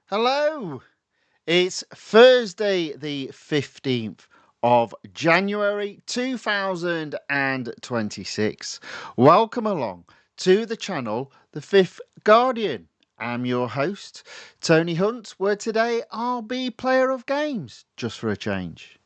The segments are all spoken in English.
Hello! It's Thursday, the 15th of January 2026. Welcome along to the channel, The Fifth Guardian. I'm your host, Tony Hunt, where today I'll be player of games, just for a change.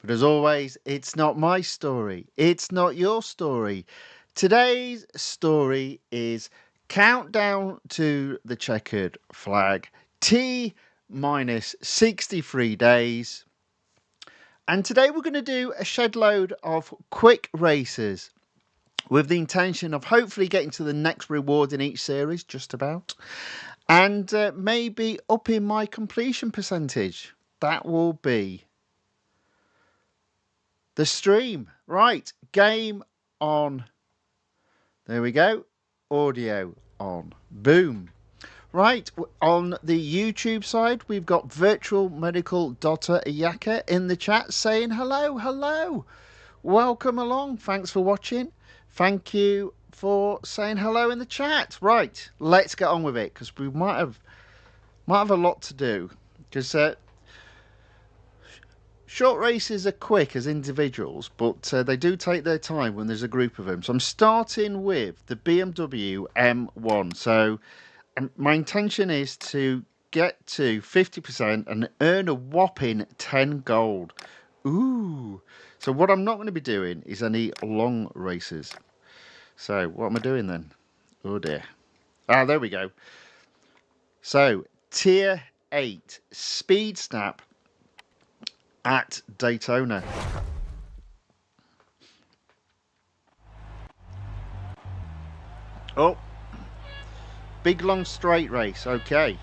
But as always, it's not my story, it's not your story. Today's story is Countdown to the Checkered Flag. T minus 63 days. And today we're going to do a shed load of quick races with the intention of hopefully getting to the next reward in each series, just about. And maybe upping my completion percentage. That will be the stream. Right, game on. There we go. Audio on. Boom. Right, on the YouTube side, we've got Virtual Medical Dr. Iyaka in the chat saying hello, hello. Welcome along. Thanks for watching. Thank you for saying hello in the chat. Right, let's get on with it because we might have a lot to do. Because short races are quick as individuals, but they do take their time when there's a group of them. So I'm starting with the BMW M1. So my intention is to get to 50% and earn a whopping 10 gold. Ooh. So what I'm not going to be doing is any long races. So what am I doing then? Oh dear. Ah, there we go. So tier 8 speed snap at Daytona. Oh. Big long straight race, okay.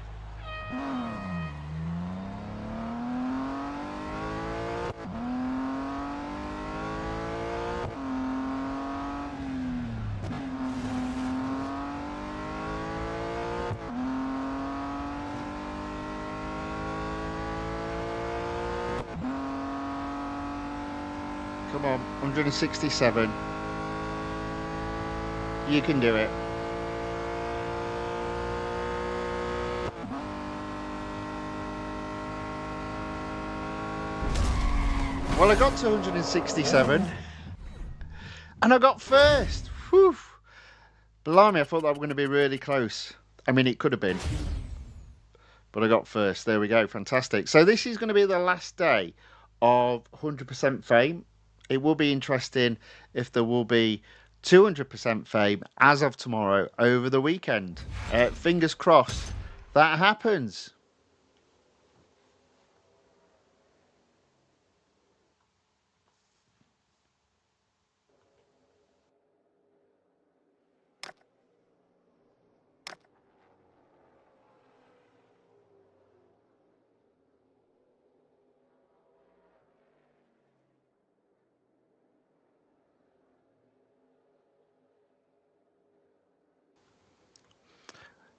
Come on, 167. You can do it. Well, I got to 167 and I got first. Whew. Blimey, I thought that was going to be really close. I mean, it could have been, but I got first. There we go. Fantastic. So this is going to be the last day of 100% fame. It will be interesting if there will be 200% fame as of tomorrow over the weekend. Fingers crossed that happens.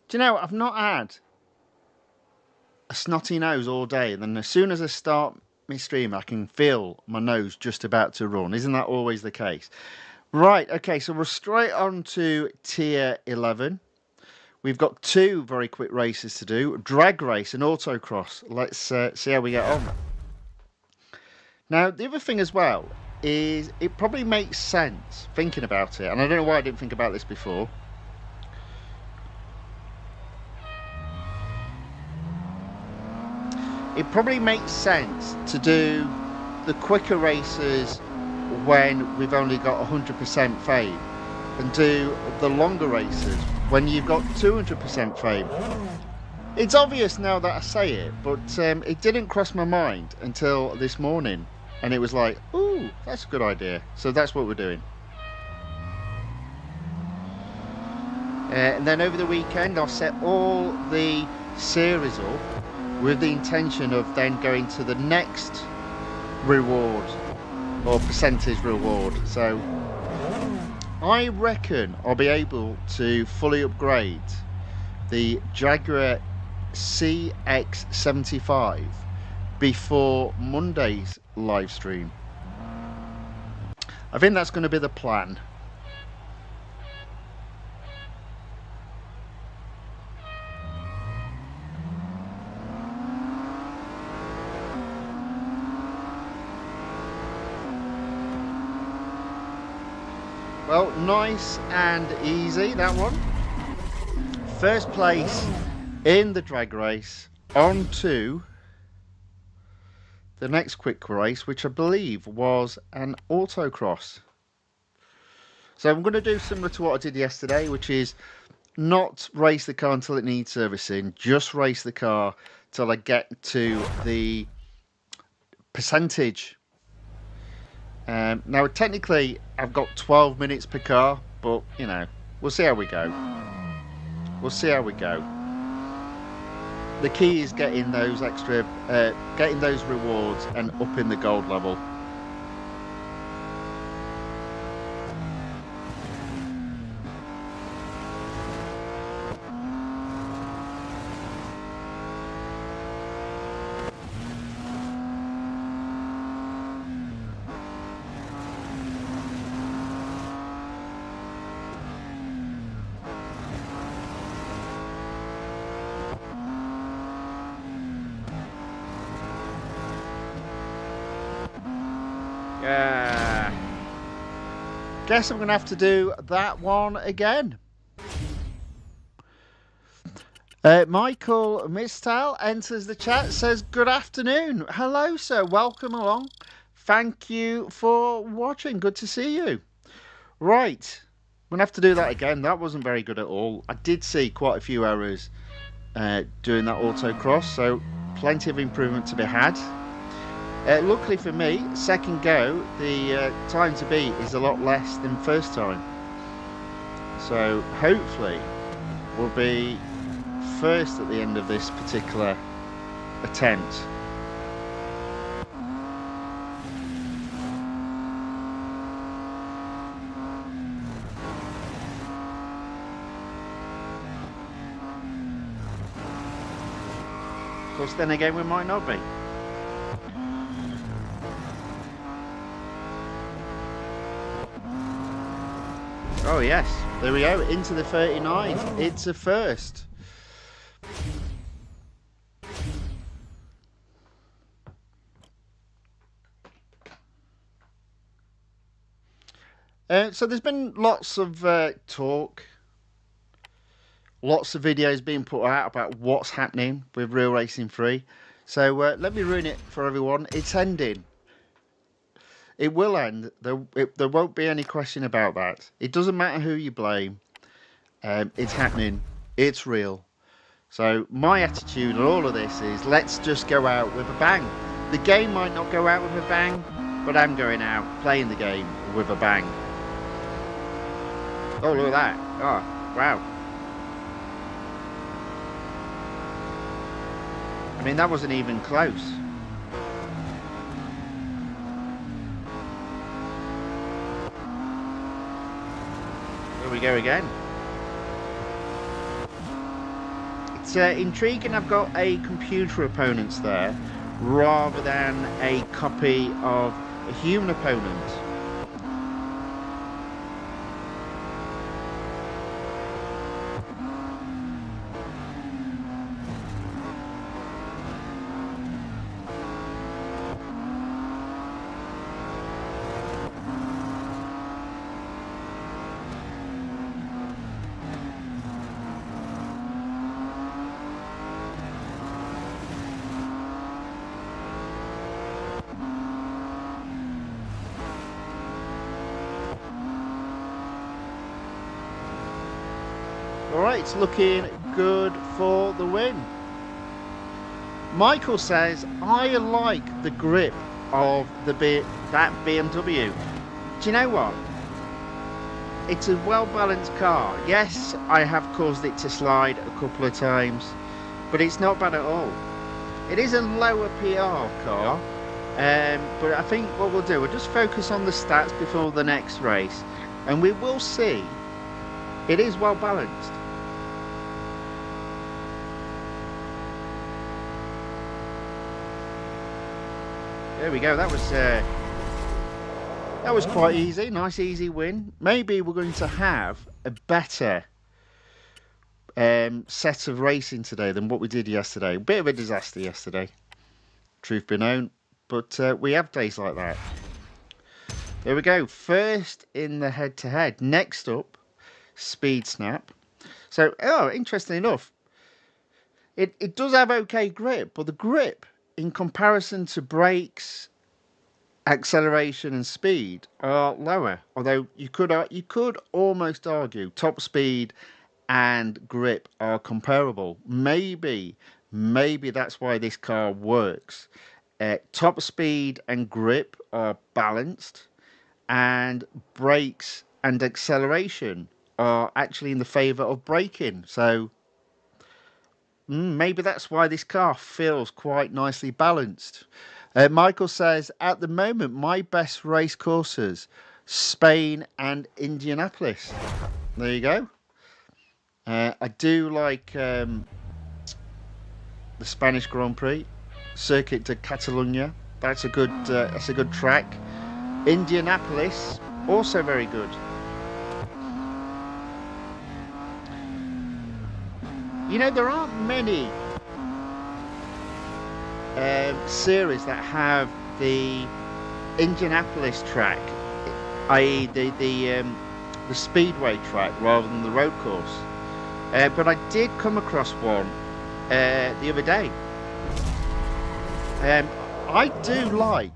Do you know, I've not had a snotty nose all day, and then as soon as I start my stream, I can feel my nose just about to run. Isn't that always the case? Right, okay, so we're straight on to tier 11. We've got two very quick races to do, drag race and autocross. Let's see how we get on. Now, the other thing as well is it probably makes sense thinking about it, and I don't know why I didn't think about this before. It probably makes sense to do the quicker races when we've only got 100% fame and do the longer races when you've got 200% fame. It's obvious now that I say it, but it didn't cross my mind until this morning, and it was like, ooh, that's a good idea. So that's what we're doing. And then over the weekend I'll set all the series up with the intention of then going to the next reward or percentage reward. So I reckon I'll be able to fully upgrade the Jaguar CX-75 before Monday's live stream. I think that's going to be the plan. Well, nice and easy, that one. First place in the drag race, on to the next quick race, which I believe was an autocross. So I'm going to do similar to what I did yesterday, which is not race the car until it needs servicing, just race the car till I get to the percentage. Now, technically, I've got 12 minutes per car, but, you know, we'll see how we go. We'll see how we go. The key is getting those extra, getting those rewards and upping the gold level. Guess I'm going to have to do that one again. Michael Mistal enters the chat, says, good afternoon. Hello, sir. Welcome along. Thank you for watching. Good to see you. Right. I'm going to have to do that again. That wasn't very good at all. I did see quite a few errors doing that autocross, so plenty of improvement to be had. Luckily for me, second go, the time to beat is a lot less than first time. So hopefully we'll be first at the end of this particular attempt. Of course, then again, we might not be. Oh yes, there we go, into the 39. It's a first. So there's been lots of talk, lots of videos being put out about what's happening with Real Racing 3. So let me ruin it for everyone. It's ending. It will end. There won't be any question about that. It doesn't matter who you blame. It's happening. It's real. So my attitude on all of this is let's just go out with a bang. The game might not go out with a bang, but I'm going out playing the game with a bang. Oh, look at that. Oh, wow. I mean, that wasn't even close. We go again. It's intriguing. I've got a computer opponents there rather than a copy of a human opponent. Alright, it's looking good for the win. Michael says, I like the grip of that BMW. Do you know what? It's a well-balanced car. Yes, I have caused it to slide a couple of times, but it's not bad at all. It is a lower PR car, but I think what we'll do, we'll just focus on the stats before the next race, and we will see it is well-balanced. There we go. That was quite easy. Nice easy win. Maybe we're going to have a better set of racing today than what we did yesterday. A bit of a disaster yesterday, truth be known, but we have days like that. There we go. First in the head-to-head. Next up, Speed Snap. So, interesting enough, it does have okay grip, but the grip in comparison to brakes, acceleration and speed are lower. Although you could almost argue top speed and grip are comparable. Maybe that's why this car works. Top speed and grip are balanced, and brakes and acceleration are actually in the favour of braking. So maybe that's why this car feels quite nicely balanced. Michael says, at the moment, my best race courses, Spain and Indianapolis. There you go. I do like the Spanish Grand Prix, Circuit de Catalunya. That's a good track. Indianapolis, also very good. You know, there aren't many series that have the Indianapolis track, i.e. the speedway track rather than the road course. But I did come across one the other day. I do like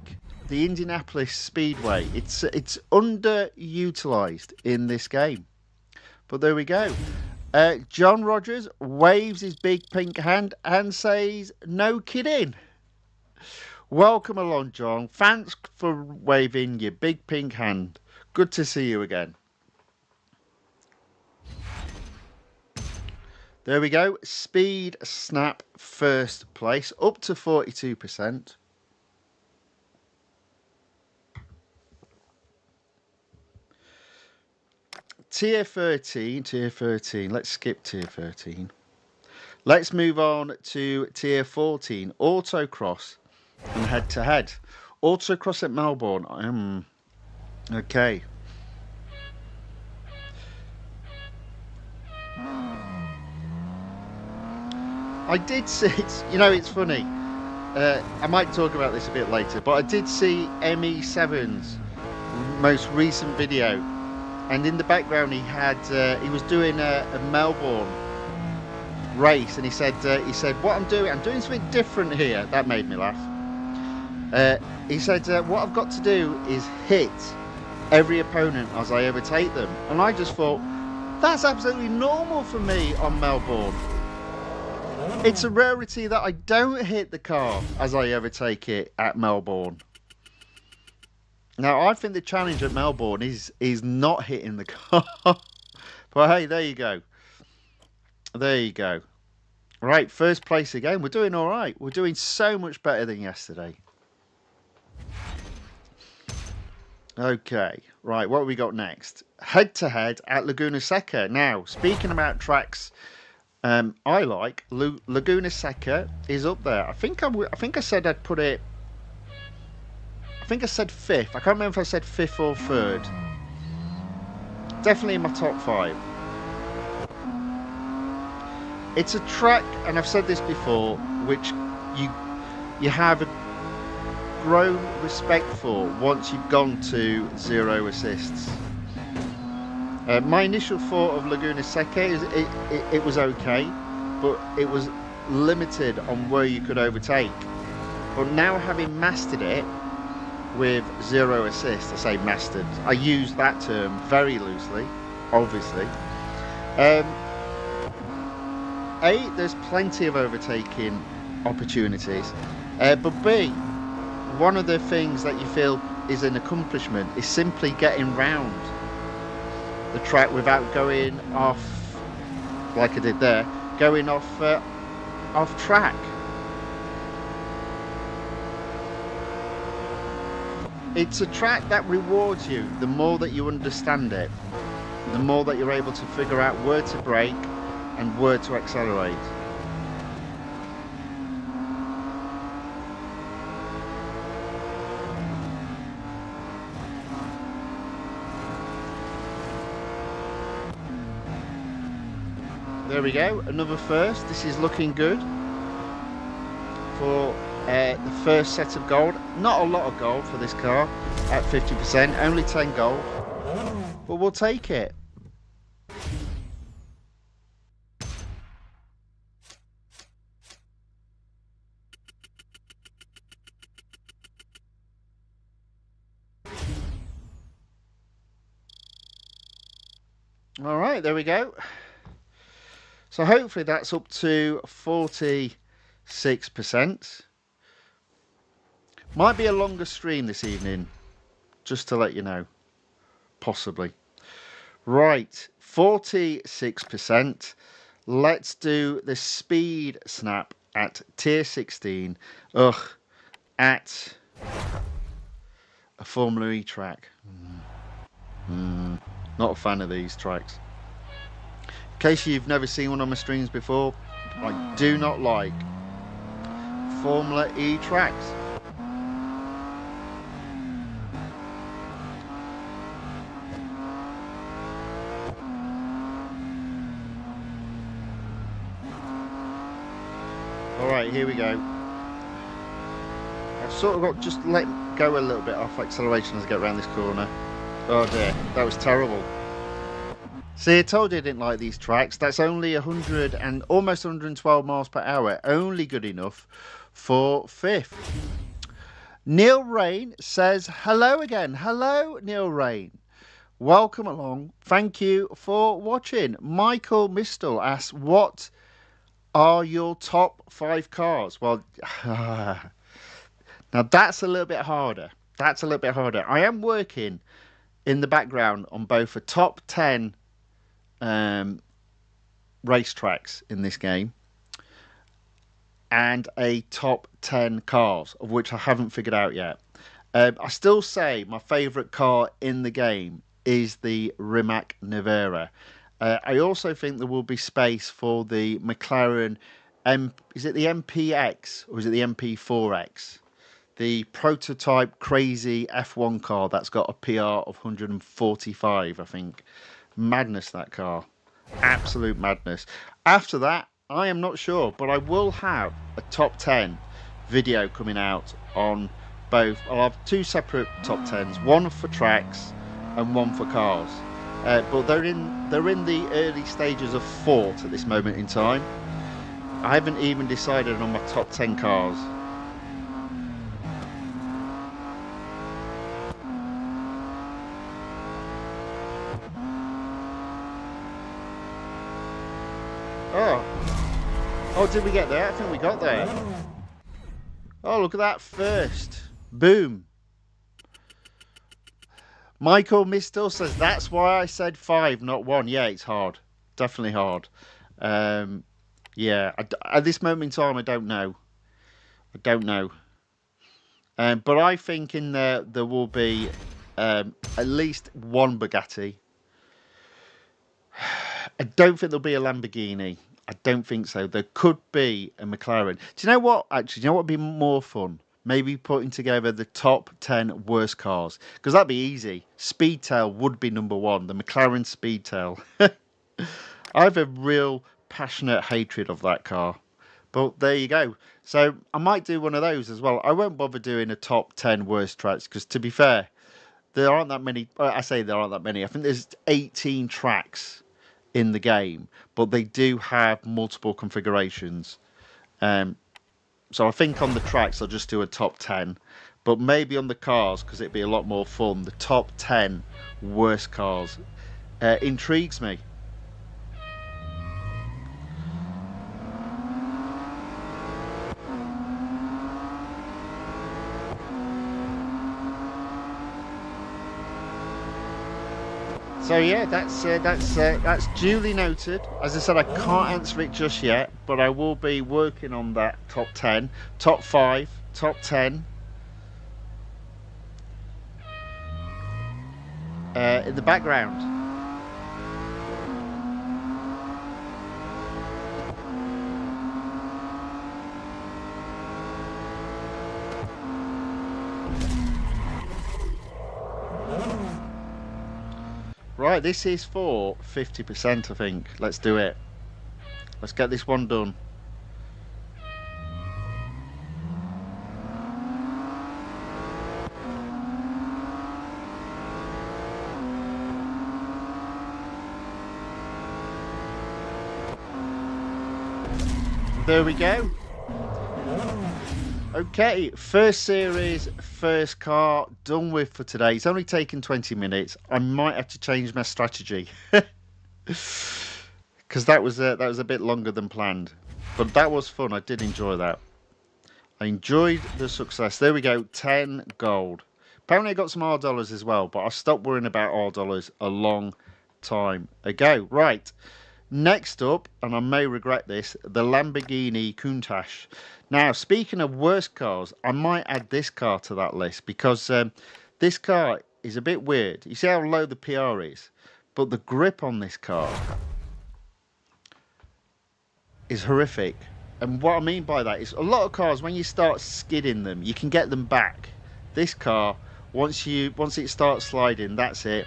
the Indianapolis Speedway. It's underutilized in this game, but there we go. John Rogers waves his big pink hand and says, "No kidding." Welcome along, John. Thanks for waving your big pink hand. Good to see you again. There we go. Speed Snap first place, up to 42%. Tier 13. Let's skip Tier 13. Let's move on to Tier 14, Autocross and head-to-head. Autocross at Melbourne. Okay. I did see, it's funny. I might talk about this a bit later, but I did see ME7's most recent video. And in the background, he was doing a Melbourne race, and he said, "What I'm doing something different here." That made me laugh. He said, "What I've got to do is hit every opponent as I overtake them." And I just thought, that's absolutely normal for me on Melbourne. It's a rarity that I don't hit the car as I overtake it at Melbourne. Now, I think the challenge at Melbourne is not hitting the car. But hey, there you go. There you go. Right, first place again. We're doing all right. We're doing so much better than yesterday. Okay, right, what have we got next? Head-to-head at Laguna Seca. Now, speaking about tracks I like, Laguna Seca is up there. I think I said I'd put it... I think I said 5th. I can't remember if I said 5th or 3rd. Definitely in my top 5. It's a track, and I've said this before, which you have a grown respect for once you've gone to 0 assists. My initial thought of Laguna Seca is it was okay, but it was limited on where you could overtake. But now, having mastered it with 0 assists, I say mastered, I use that term very loosely, obviously. A, there's plenty of overtaking opportunities, but B, one of the things that you feel is an accomplishment is simply getting round the track without going off, like I did there, going off track. It's a track that rewards you the more that you understand it, the more that you're able to figure out where to brake and where to accelerate. There we go, another first. This is looking good for the first set of gold. Not a lot of gold for this car at 50%, only 10 gold, but we'll take it. All right, there we go. So hopefully that's up to 46%. Might be a longer stream this evening, just to let you know, possibly. Right, 46%. Let's do the speed snap at tier 16. At a Formula E track. Not a fan of these tracks. In case you've never seen one of my streams before, I do not like Formula E tracks. Alright, here we go. I've sort of got just let go a little bit off acceleration as I get around this corner. Oh dear, that was terrible. See, I told you I didn't like these tracks. That's only 100 and almost 112 miles per hour. Only good enough for 5th. Neil Rain says hello again. Hello, Neil Rain. Welcome along. Thank you for watching. Michael Mistel asks, what are your top 5 cars? Well, now that's a little bit harder. That's a little bit harder. I am working in the background on both a top 10 racetracks in this game and a top 10 cars, of which I haven't figured out yet. I still say my favourite car in the game is the Rimac Nevera. I also think there will be space for the McLaren is it the MPX or is it the MP4X? The prototype crazy F1 car that's got a PR of 145, I think. Madness, that car. Absolute madness. After that, I am not sure, but I will have a top 10 video coming out on both. I'll have 2 separate top 10s, one for tracks and one for cars. But they're in the early stages of thought at this moment in time. I haven't even decided on my top 10 cars. Oh, did we get there? I think we got there. Oh, look at that first. Boom. Michael Mistel says, that's why I said 5, not 1. Yeah, it's hard. Definitely hard. Yeah, at this moment in time, I don't know. I don't know. But I think in there will be at least one Bugatti. I don't think there'll be a Lamborghini. I don't think so. There could be a McLaren. Do you know what? Actually, do you know what would be more fun? Maybe putting together the top 10 worst cars. Because that'd be easy. Speedtail would be number 1. The McLaren Speedtail. I have a real passionate hatred of that car. But there you go. So I might do one of those as well. I won't bother doing a top 10 worst tracks. Because to be fair, there aren't that many. I say there aren't that many. I think there's 18 tracks in the game, but they do have multiple configurations. So I think on the tracks I'll just do a top 10, but maybe on the cars, because it'd be a lot more fun, the top 10 worst cars intrigues me. So yeah, that's duly noted. As I said, I can't answer it just yet, but I will be working on that top 10, top 5, top 10 in the background. Right, this is for 50%, I think. Let's do it. Let's get this one done. There we go. Okay, first series, first car done with for today. It's only taken 20 minutes. I might have to change my strategy because that was a bit longer than planned. But that was fun. I did enjoy that. I enjoyed the success. There we go, 10 gold. Apparently I got some R dollars as well, but I stopped worrying about R dollars a long time ago. Right, next up, and I may regret this, the Lamborghini Countach. Now, speaking of worst cars, I might add this car to that list because this car is a bit weird. You see how low the PR is, but the grip on this car is horrific. And what I mean by that is a lot of cars, when you start skidding them, you can get them back. This car, once it starts sliding, that's it.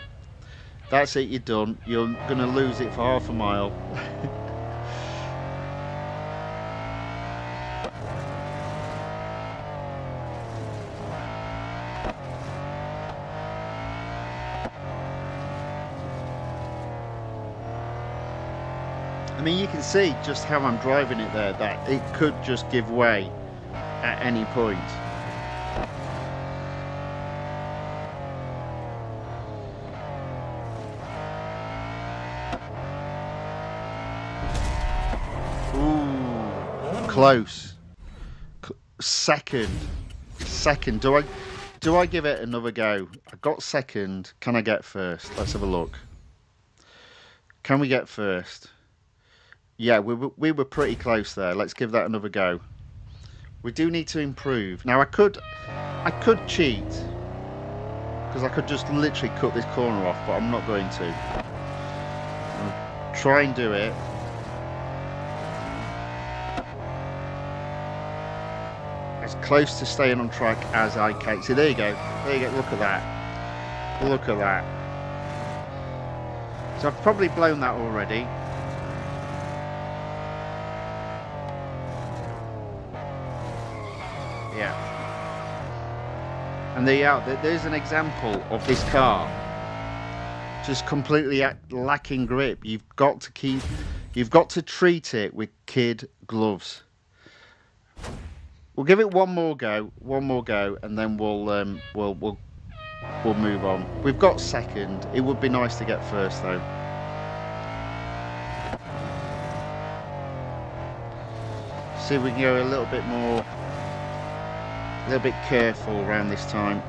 That's it, you're done. You're going to lose it for half a mile. I mean, you can see just how I'm driving it there, that it could just give way at any point. Ooh, close. Second. Do I give it another go? I got second. Can I get first? Let's have a look. Can we get first? Yeah, we were pretty close there. Let's give that another go. We do need to improve. Now I could cheat because I could just literally cut this corner off, but I'm not going to. I'll try and do it. As close to staying on track as I can. See, there you go. There you go. Look at that. Look at that. So I've probably blown that already. Yeah. And there you are. There's an example of this car just completely lacking grip. You've got to treat it with kid gloves. We'll give it one more go, and then we'll move on. We've got second. It would be nice to get first though. See if we can go a little bit more. A little bit careful around this time.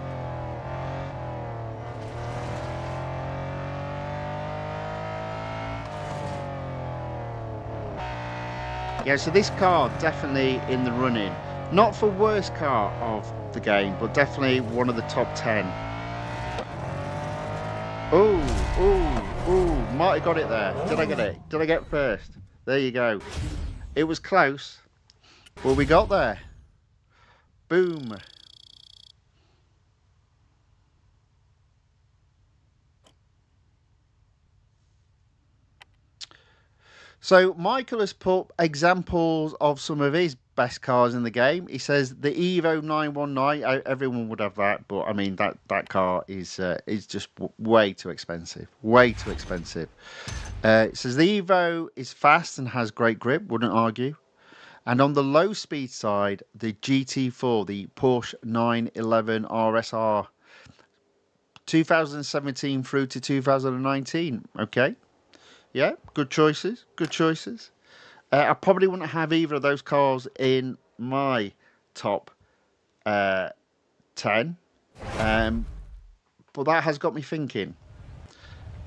Yeah, so this car definitely in the running. Not for worst car of the game, but definitely one of the top 10. Ooh, might have got it there. Did I get it? Did I get first? There you go. It was close, but we got there. Boom. So Michael has put examples of some of his best cars in the game. He says the Evo 919. Everyone would have that, but I mean that car is just way too expensive. Way too expensive. It says the Evo is fast and has great grip. Wouldn't argue. And on the low speed side, the GT4, the Porsche 911 RSR, 2017 through to 2019. Okay. Yeah, good choices. Good choices. I probably wouldn't have either of those cars in my top 10. But that has got me thinking.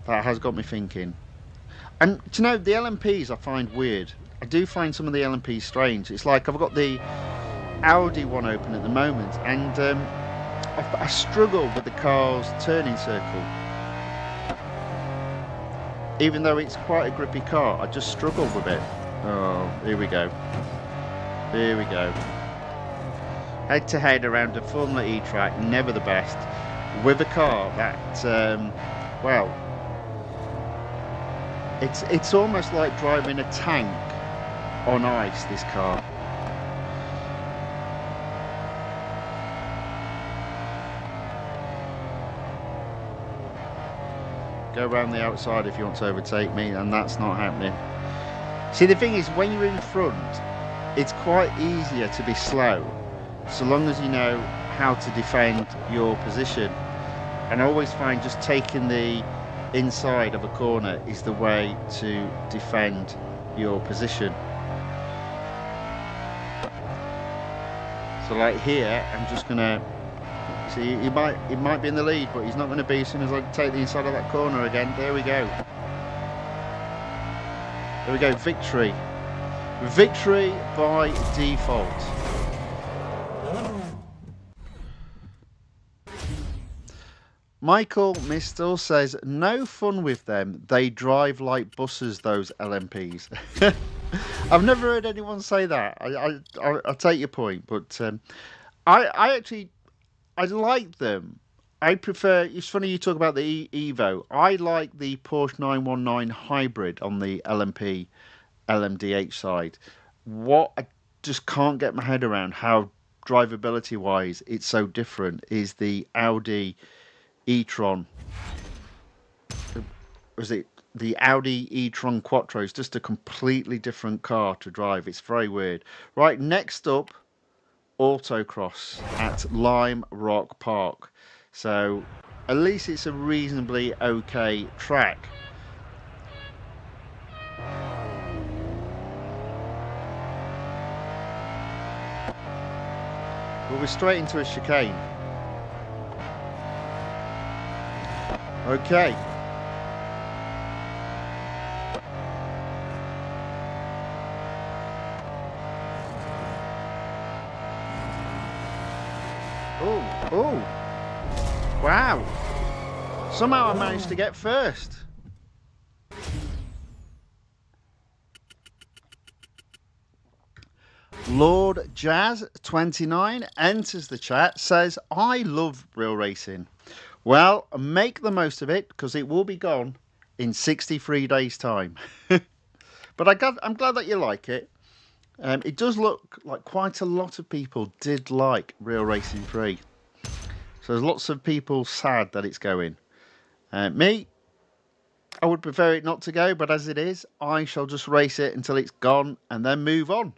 That has got me thinking. And, do you know, the LMPs I find weird. I do find some of the LMPs strange. It's like I've got the Audi one open at the moment, and I struggle with the car's turning circle. Even though it's quite a grippy car, I just struggle with it. Oh, here we go. Here we go. Head to head around a Formula E track, never the best, with a car that, well, it's almost like driving a tank on ice, this car. Go around the outside if you want to overtake me, and that's not happening. See, the thing is, when you're in front, it's quite easier to be slow, so long as you know how to defend your position. And I always find just taking the inside of a corner is the way to defend your position. So like here, I'm just gonna see, he might be in the lead, but he's not going to be as soon as I take the inside of that corner again. There we go. There we go, victory. Victory by default. Michael Mistel says, no fun with them. They drive like buses, those LMPs. I've never heard anyone say that. I'll take your point, but I actually, I like them. I prefer, it's funny you talk about the Evo. I like the Porsche 919 hybrid on the LMP, LMDH side. What I just can't get my head around how drivability wise it's so different is the Audi E-TRON. Was it the Audi E-TRON Quattro? Is just a completely different car to drive. It's very weird. Right, next up, autocross at Lime Rock Park. So at least it's a reasonably okay track. Well, we're straight into a chicane. Okay. Oh, wow. Somehow I managed to get first. Lord Jazz 29 enters the chat, says, I love real racing. Well, make the most of it because it will be gone in 63 days time. But I'm glad that you like it. It does look like quite a lot of people did like Real Racing 3. So there's lots of people sad that it's going. Me, I would prefer it not to go, but as it is, I shall just race it until it's gone and then move on.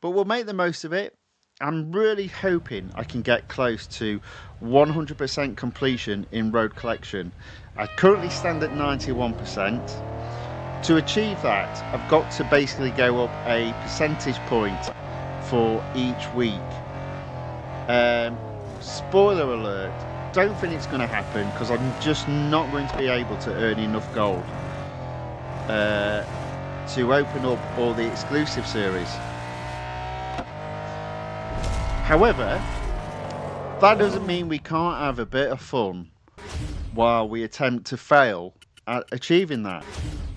But we'll make the most of it. I'm really hoping I can get close to 100% completion in road collection. I currently stand at 91%. To achieve that, I've got to basically go up a percentage point for each week. Spoiler alert, don't think it's going to happen because I'm just not going to be able to earn enough gold to open up all the exclusive series. However, that doesn't mean we can't have a bit of fun while we attempt to fail at achieving that.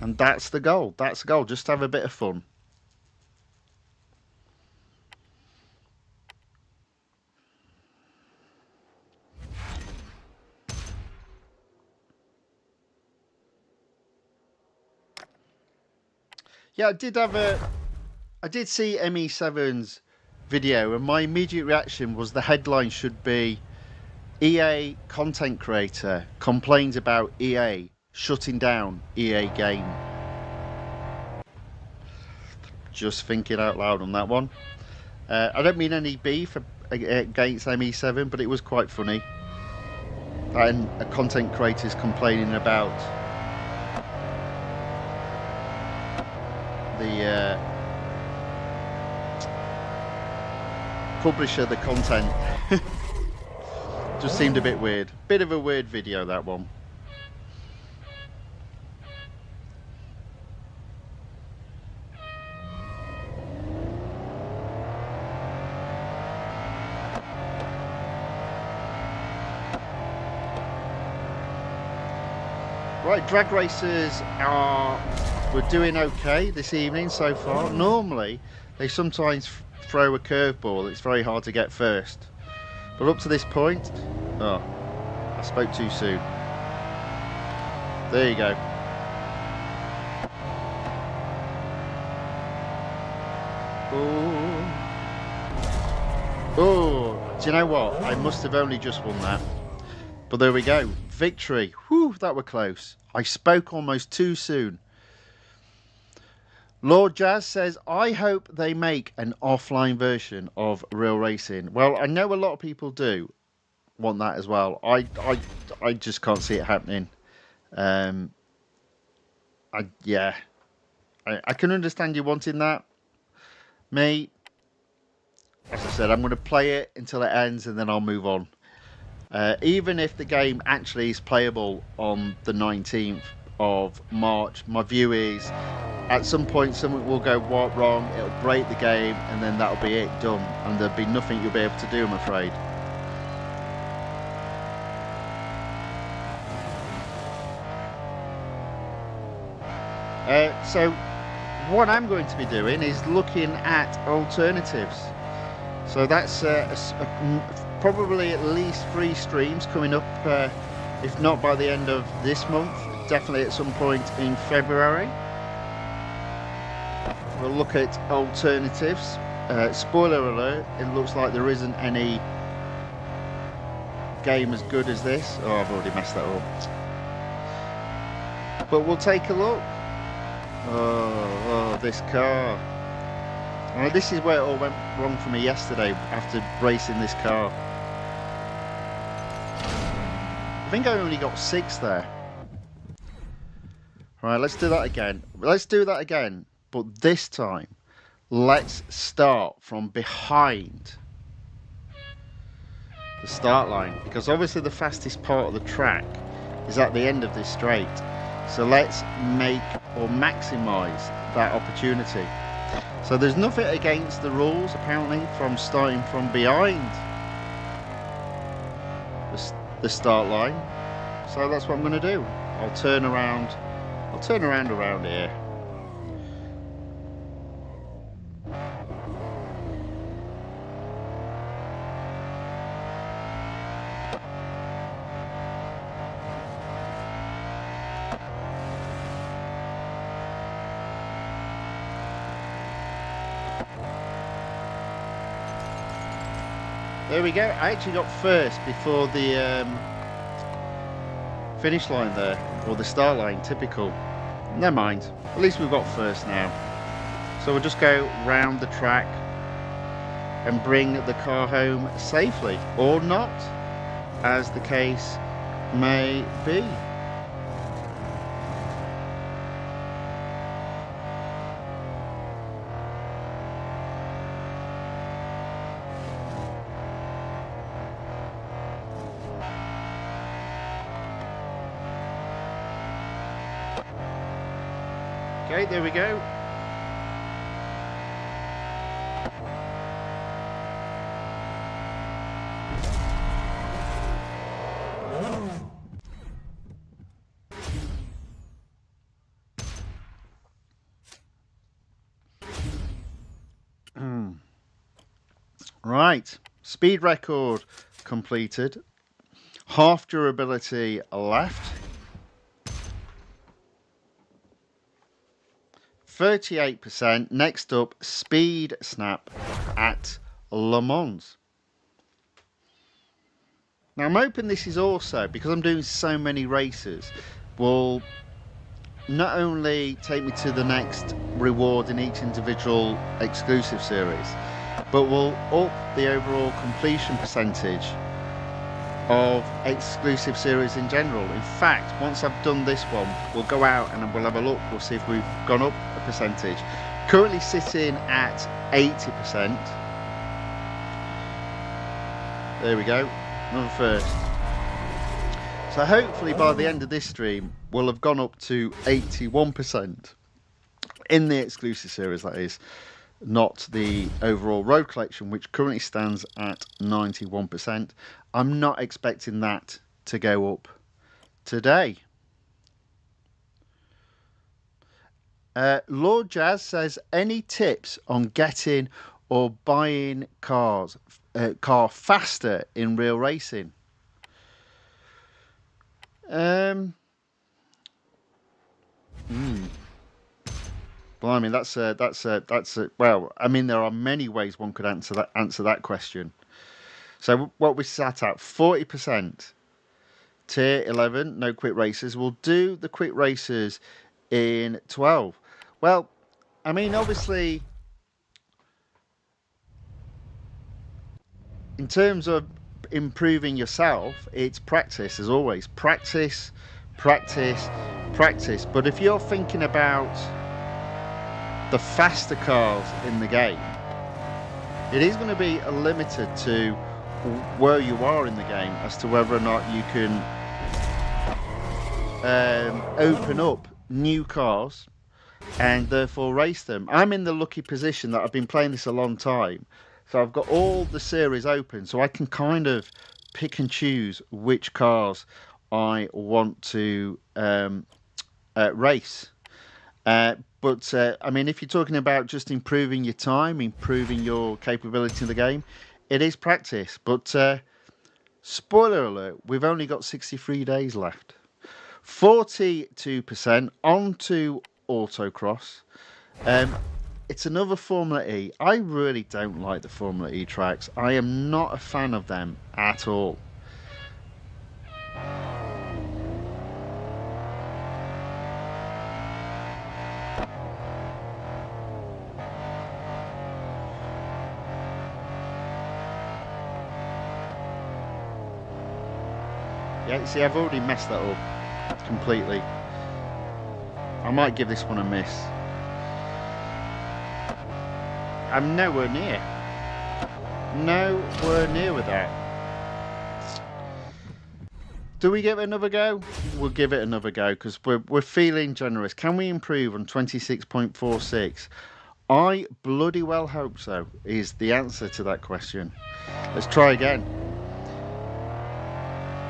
And that's the goal. That's the goal. Just have a bit of fun. Yeah, I did see ME7's video, and my immediate reaction was the headline should be EA content creator complains about EA shutting down EA game. Just thinking out loud on that one. I don't mean any beef against ME7, but it was quite funny. And a content creator's complaining about the publisher, the content. Just seemed a bit weird. Bit of a weird video, that one. Right, drag racers we're doing okay this evening so far. Normally, they sometimes throw a curveball. It's very hard to get first. But up to this point, oh, I spoke too soon. There you go. Oh, do you know what? I must have only just won that. But there we go. Victory. Whew, that were close. I spoke almost too soon. Lord Jazz says, I hope they make an offline version of Real Racing. Well, I know a lot of people do want that as well. I just can't see it happening. Um, yeah, I can understand you wanting that. Me, as I said, I'm going to play it until it ends and then I'll move on. Even if the game actually is playable on the 19th of March, my view is at some point something will go wrong, it'll break the game, and then that'll be it, done. And there'll be nothing you'll be able to do, I'm afraid. So what I'm going to be doing is looking at alternatives. So that's probably at least 3 streams coming up, if not by the end of this month, definitely at some point in February. We'll look at alternatives. Spoiler alert, it looks like there isn't any game as good as this. Oh, I've already messed that up. But we'll take a look. Oh, this car. Well, this is where it all went wrong for me yesterday after racing this car. I think I only got 6 there. Right, let's do that again. Let's do that again, but this time, let's start from behind the start line, because obviously the fastest part of the track is at the end of this straight. So let's make or maximise that opportunity. So there's nothing against the rules apparently from starting from behind the start line. So that's what I'm going to do. I'll turn around here. There we go. I actually got first before the finish line there, or the start line, typical. Never mind. At least we've got first now. So we'll just go round the track and bring the car home safely, or not, as the case may be. Okay, there we go. Right, speed record completed. Half durability left. 38%. Next up, speed snap at Le Mans. Now I'm hoping this is also, because I'm doing so many races, will not only take me to the next reward in each individual exclusive series, but will up the overall completion percentage of exclusive series in general. In fact, once I've done this one, we'll go out and we'll have a look. We'll see if we've gone up a percentage. Currently sitting at 80%. There we go, another first. So hopefully by the end of this stream, we'll have gone up to 81% in the exclusive series, that is, not the overall road collection, which currently stands at 91%. I'm not expecting that to go up today. Lord Jazz says, any tips on getting or buying car faster in real racing? Blimey, that's well, I mean, there are many ways one could answer that question. So what we sat at, 40%. Tier 11, no quick races. We'll do the quick races in 12. Well, I mean, obviously, in terms of improving yourself, it's practice as always. Practice, practice, practice. But if you're thinking about the faster cars in the game, it is going to be limited to where you are in the game as to whether or not you can open up new cars and therefore race them. I'm in the lucky position that I've been playing this a long time, so I've got all the series open, so I can kind of pick and choose which cars I want to race. But I mean, if you're talking about just improving your time, improving your capability in the game, it is practice. But spoiler alert, we've only got 63 days left. 42% onto autocross. It's another Formula E. I really don't like the Formula E tracks. I am not a fan of them at all. Yeah, see, I've already messed that up completely. I might give this one a miss. I'm nowhere near. Nowhere near with that. Do we give it another go? We'll give it another go because we're feeling generous. Can we improve on 26.46? I bloody well hope so, is the answer to that question. Let's try again.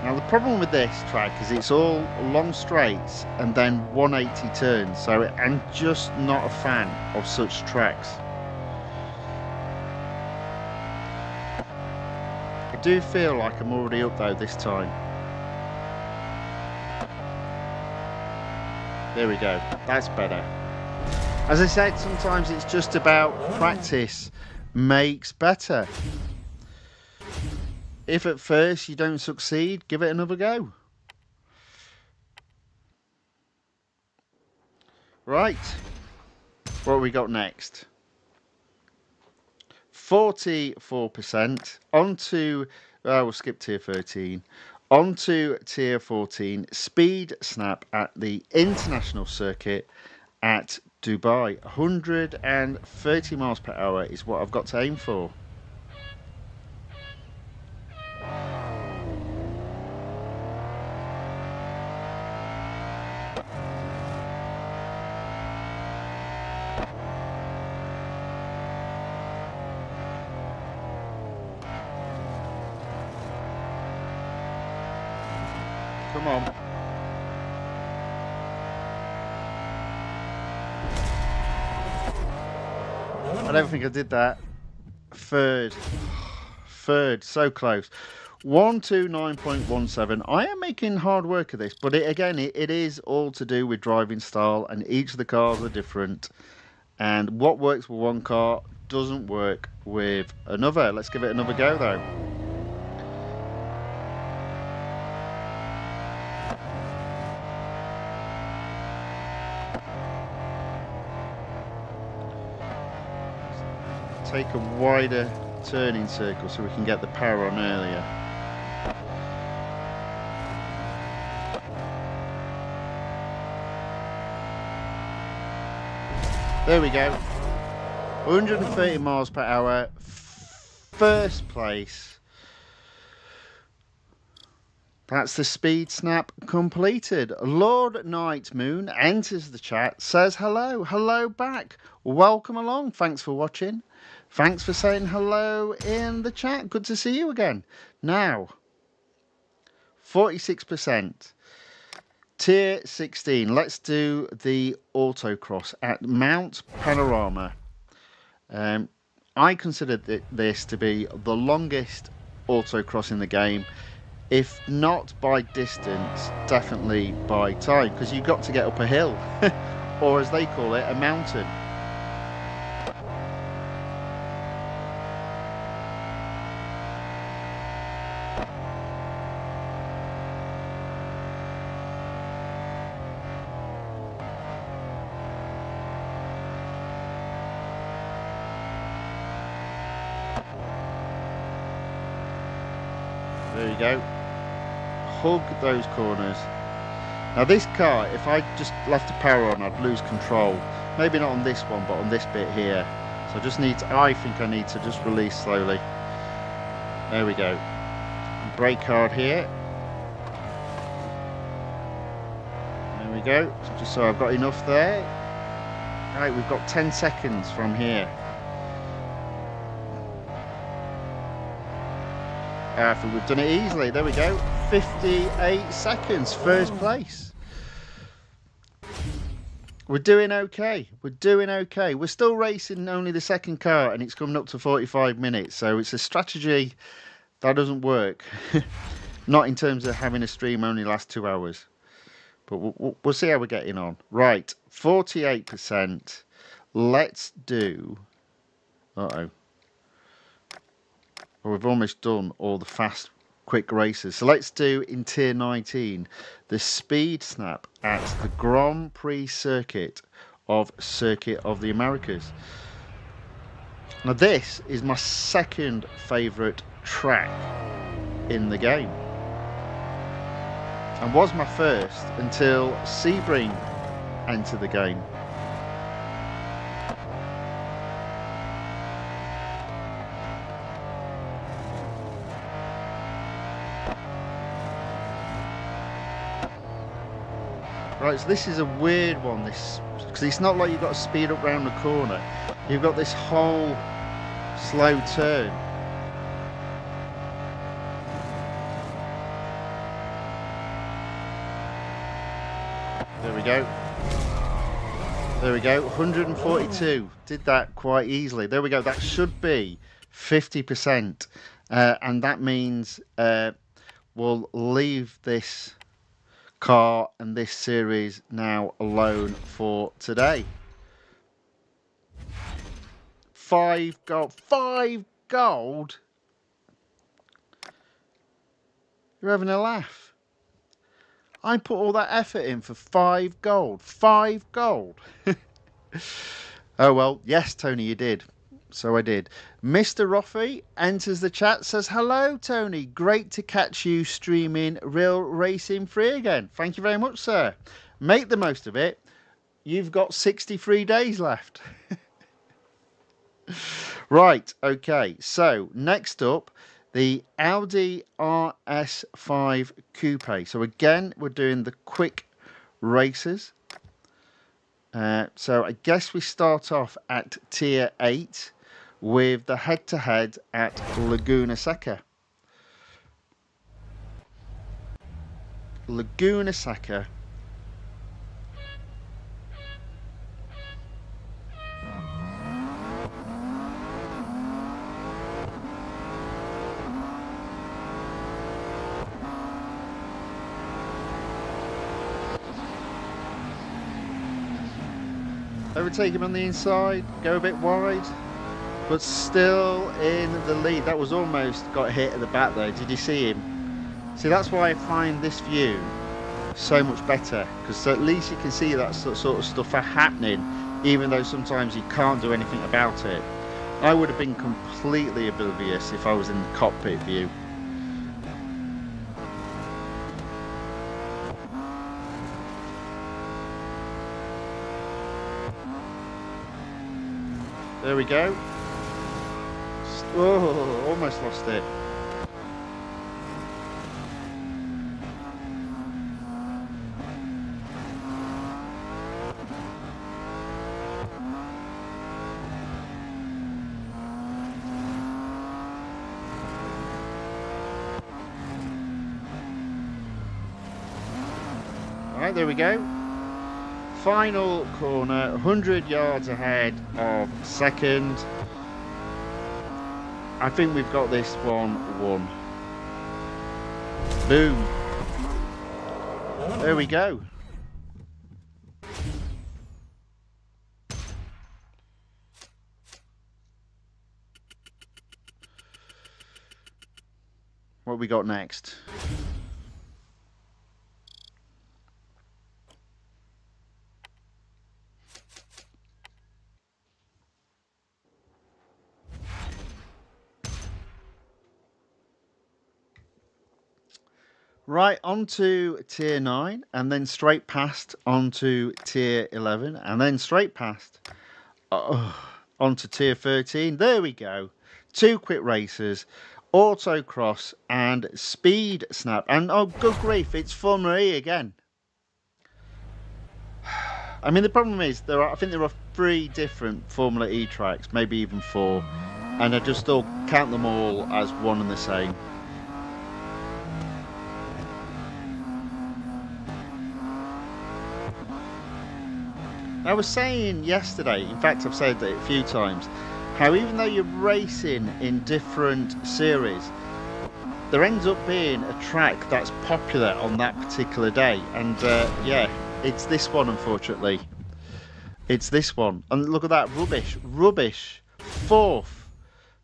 Now the problem with this track is it's all long straights and then 180 turns, so I'm just not a fan of such tracks. I do feel like I'm already up though this time. There we go, that's better. As I said, sometimes it's just about practice makes better. If at first you don't succeed, give it another go. Right, what have we got next? 44%, onto, we'll skip tier 13, onto tier 14, speed snap at the international circuit at Dubai. 130 miles per hour is what I've got to aim for. Come on. I don't think I did that. Third, so close. 129.17. I am making hard work of this, but it is all to do with driving style, and each of the cars are different. And what works with one car doesn't work with another. Let's give it another go, though. Take a wider turning circle so we can get the power on earlier. There we go. 130 miles per hour. First place. That's the speed snap completed. Lord Night Moon enters the chat, says hello. Hello back. Welcome along. Thanks for watching. Thanks for saying hello in the chat. Good to see you again. Now, 46%. Tier 16. Let's do the autocross at Mount Panorama. I consider this to be the longest autocross in the game. If not by distance, definitely by time, because you've got to get up a hill, or as they call it, a mountain. There you go. Hug those corners. Now this car, if I just left the power on, I'd lose control. Maybe not on this one, but on this bit here. So I just need to, I think I need to just release slowly. There we go. Brake hard here. There we go. So just so I've got enough there. Right, we've got 10 seconds from here. I think we've done it easily. There we go. 58 seconds, first place. We're doing okay. We're doing okay. We're still racing only the second car, and it's coming up to 45 minutes. So it's a strategy that doesn't work. Not in terms of having a stream only last 2 hours. But we'll see how we're getting on. Right, 48%. Let's do... Uh-oh. Well, we've almost done all the fast, quick races. So let's do, in Tier 19, the Speed Snap at the Grand Prix Circuit of the Americas. Now, this is my second favourite track in the game. And was my first until Sebring entered the game. Right, so this is a weird one, this, because it's not like you've got to speed up round the corner. You've got this whole slow turn. There we go. There we go, 142. Did that quite easily. There we go, that should be 50%. And that means we'll leave this car and this series now alone for today. 5 gold. 5 gold? You're having a laugh. I put all that effort in for 5 gold. 5 gold. Oh well, yes Tony, you did. So I did. Mr. Roffey enters the chat, says, hello Tony, great to catch you streaming Real Racing Free again. Thank you very much, sir. Make the most of it. You've got 63 days left. Right, okay, so next up, the Audi RS5 Coupe. So again, we're doing the quick races. So I guess we start off at Tier 8 with the head-to-head at Laguna Seca. Laguna Seca. Overtake him on the inside, go a bit wide, but still in the lead. That was almost got hit at the back there. Did you see him? See, that's why I find this view so much better, because at least you can see that sort of stuff happening, even though sometimes you can't do anything about it. I would have been completely oblivious if I was in the cockpit view. There we go. Oh, almost lost it. All right, there we go. Final corner, 100 yards ahead of second. I think we've got this one won. Boom. There we go. What have we got next? Right, on to tier 9, and then straight past onto tier 11, and then straight past onto tier 13. There we go. 2 quick races, autocross, and speed snap. And oh, good grief, it's Formula E again. I mean, the problem is I think there are 3 different Formula E tracks, maybe even 4, and I just still count them all as one and the same. I was saying yesterday, in fact I've said it a few times, how even though you're racing in different series, there ends up being a track that's popular on that particular day. And yeah, it's this one, unfortunately. It's this one. And look at that, rubbish, 4th.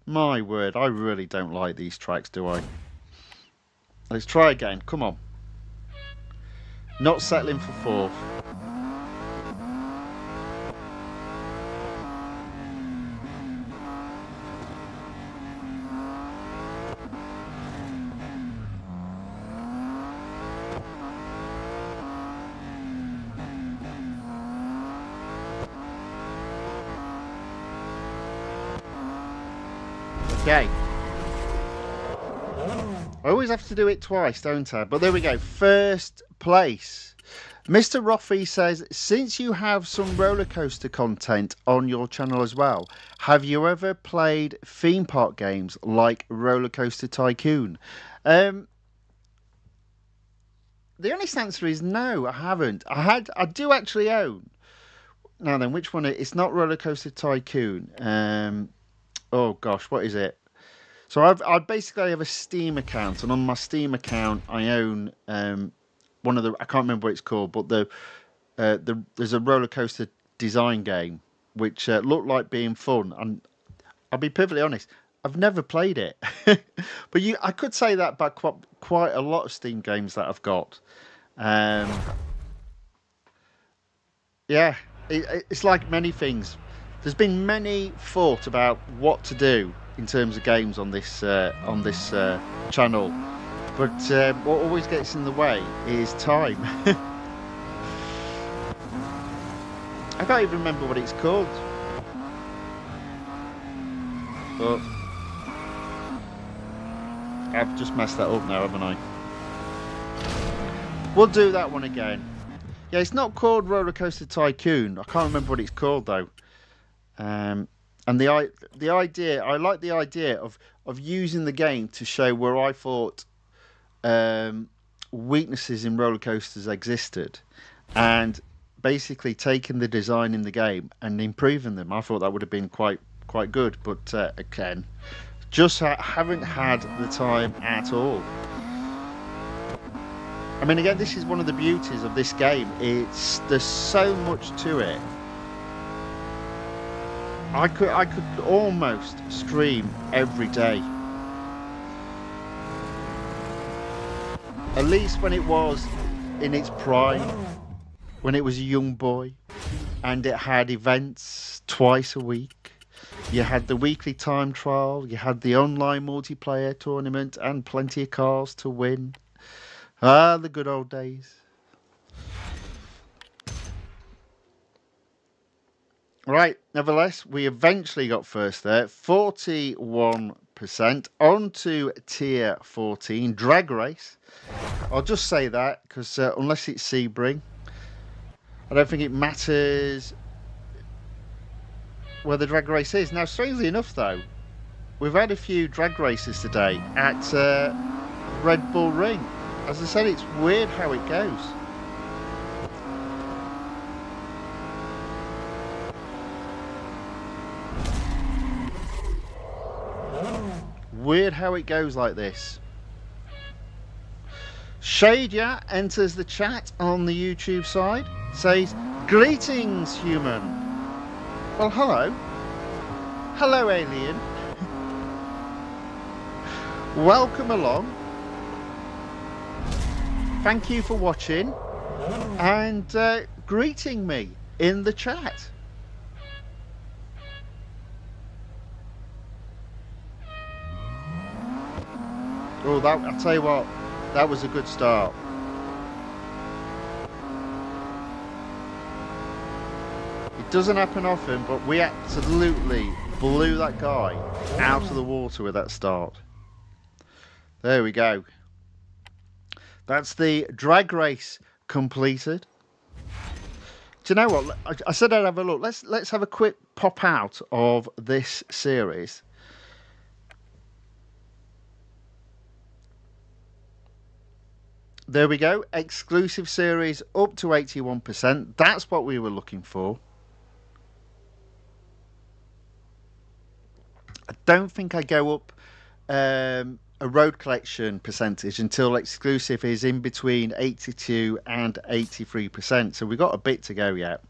My word, I really don't like these tracks, do I? Let's try again, come on. Not settling for 4th. Okay. I always have to do it twice, don't I? But there we go. 1st place. Mr. Roffey says, since you have some roller coaster content on your channel as well, have you ever played theme park games like Roller Coaster Tycoon? The honest answer is no, I haven't. I do actually own. Now then, which one? It's not Roller Coaster Tycoon. Oh gosh, what is it? So I basically have a Steam account, and on my Steam account I own one of the, I can't remember what it's called, but there's a roller coaster design game which looked like being fun, and I'll be perfectly honest, I've never played it. But I could say that about quite a lot of Steam games that I've got. Yeah, it's like many things. There's been many thought about what to do in terms of games on this channel, but what always gets in the way is time. I can't even remember what it's called. But I've just messed that up now, haven't I? We'll do that one again. Yeah, it's not called Roller Coaster Tycoon. I can't remember what it's called though. And the idea, I like the idea of using the game to show where I thought weaknesses in roller coasters existed, and basically taking the design in the game and improving them. I thought that would have been quite good, but again, just haven't had the time at all. I mean, again, this is one of the beauties of this game. There's so much to it. I could almost stream every day. At least when it was in its prime, when it was a young boy, and it had events twice a week. You had the weekly time trial, you had the online multiplayer tournament, and plenty of cars to win. Ah, the good old days. Right, nevertheless, we eventually got first there, 41%. On to tier 14, drag race. I'll just say that because unless it's Sebring, I don't think it matters where the drag race is. Now, strangely enough, though, we've had a few drag races today at Red Bull Ring. As I said, it's weird how it goes. Weird how it goes like this. Shadia enters the chat on the YouTube side, says, greetings, human. Well, hello. Hello, alien. Welcome along. Thank you for watching and greeting me in the chat. Oh, I'll tell you what, That was a good start. It doesn't happen often, but we absolutely blew that guy out of the water with that start. There we go. That's the drag race completed. Do you know what? I said I'd have a look. Let's have a quick pop out of this series. There we go. Exclusive series up to 81%. That's what we were looking for. I don't think I go up a road collection percentage until exclusive is in between 82 and 83%. So we've got a bit to go yet.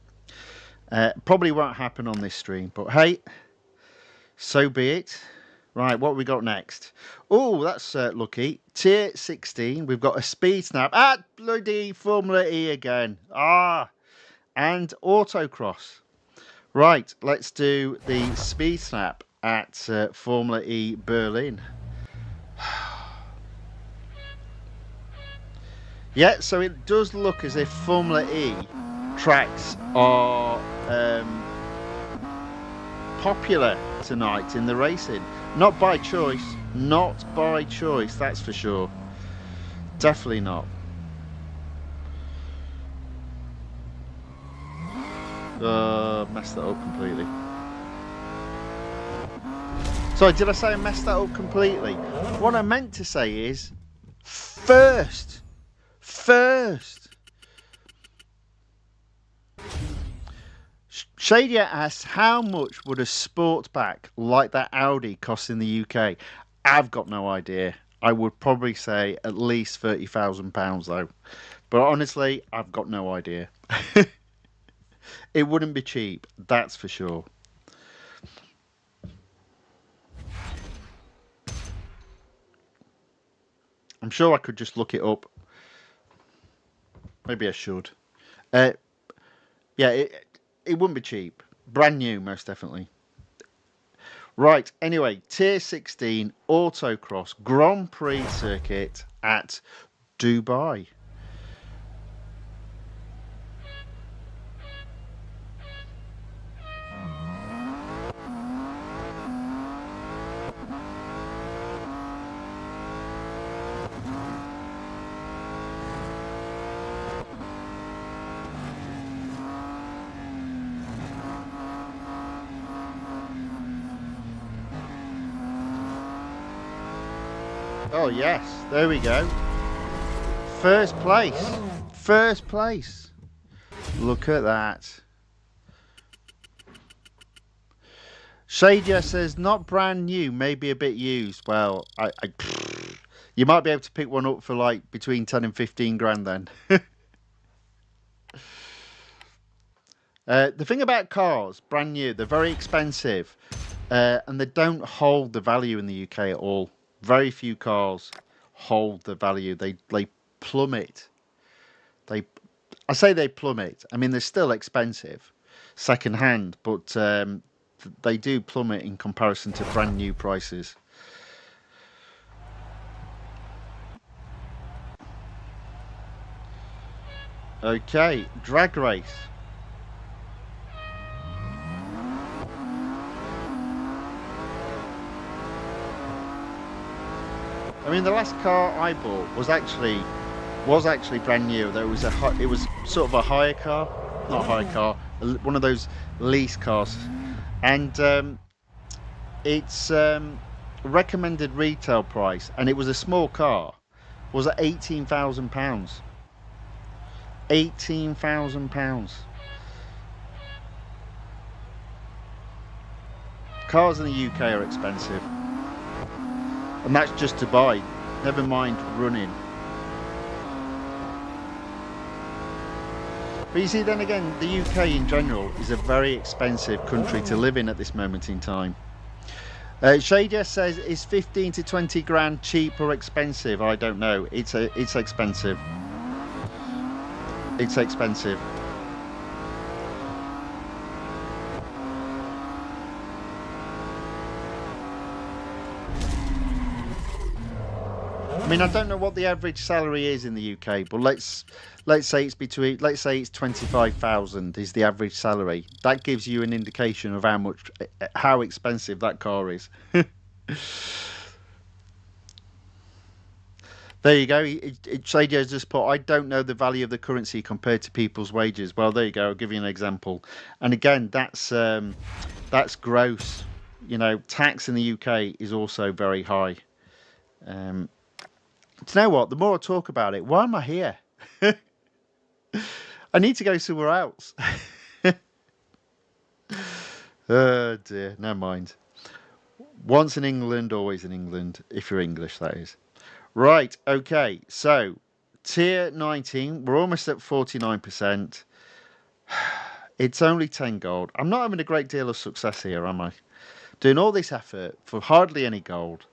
Probably won't happen on this stream, but hey, so be it. Right, what have we got next? Oh, that's lucky. Tier 16. We've got a speed snap. Ah, bloody Formula E again. Ah, and autocross. Right, let's do the speed snap at Formula E Berlin. Yeah, so it does look as if Formula E tracks are popular tonight in the racing. Not by choice, not by choice, that's for sure. Definitely not. Messed that up completely. Sorry, did I say I messed that up completely? What I meant to say is first. Shadia asks, how much would a sportback like that Audi cost in the UK? I've got no idea. I would probably say at least £30,000 though. But honestly, I've got no idea. It wouldn't be cheap, that's for sure. I'm sure I could just look it up. Maybe I should. Yeah, it wouldn't be cheap. Brand new, most definitely. Right, anyway, Tier 16 Autocross Grand Prix circuit at Dubai. Oh yes, there we go. First place. First place. Look at that. Shadia says, not brand new, maybe a bit used. Well, you might be able to pick one up for like between 10 and 15 grand then. The thing about cars, brand new, they're very expensive. And they don't hold the value in the UK at all. Very few cars hold the value. They plummet. I say they plummet. I mean, they're still expensive, second hand, but they do plummet in comparison to brand new prices. Okay, drag race. I mean, the last car I bought was actually brand new. It was sort of a hire car, not a hire car, one of those lease cars, and its recommended retail price, and it was a small car, was at £18,000. £18,000. Cars in the UK are expensive. And that's just to buy, never mind running. But you see, then again, the UK in general is a very expensive country to live in at this moment in time. Shadia says, is 15 to 20 grand cheap or expensive? I don't know. It's expensive. It's expensive. I mean, I don't know what the average salary is in the UK, but let's say it's 25,000 is the average salary. That gives you an indication of how expensive that car is. There you go. Sadio's just put, I don't know the value of the currency compared to people's wages. Well, there you go. I'll give you an example. And again, that's gross. You know, tax in the UK is also very high. Do you know what? The more I talk about it, why am I here? I need to go somewhere else. Oh dear, never mind. Once in England, always in England. If you're English, that is. Right, okay, so tier 19, we're almost at 49%. It's only 10 gold. I'm not having a great deal of success here, am I? Doing all this effort for hardly any gold.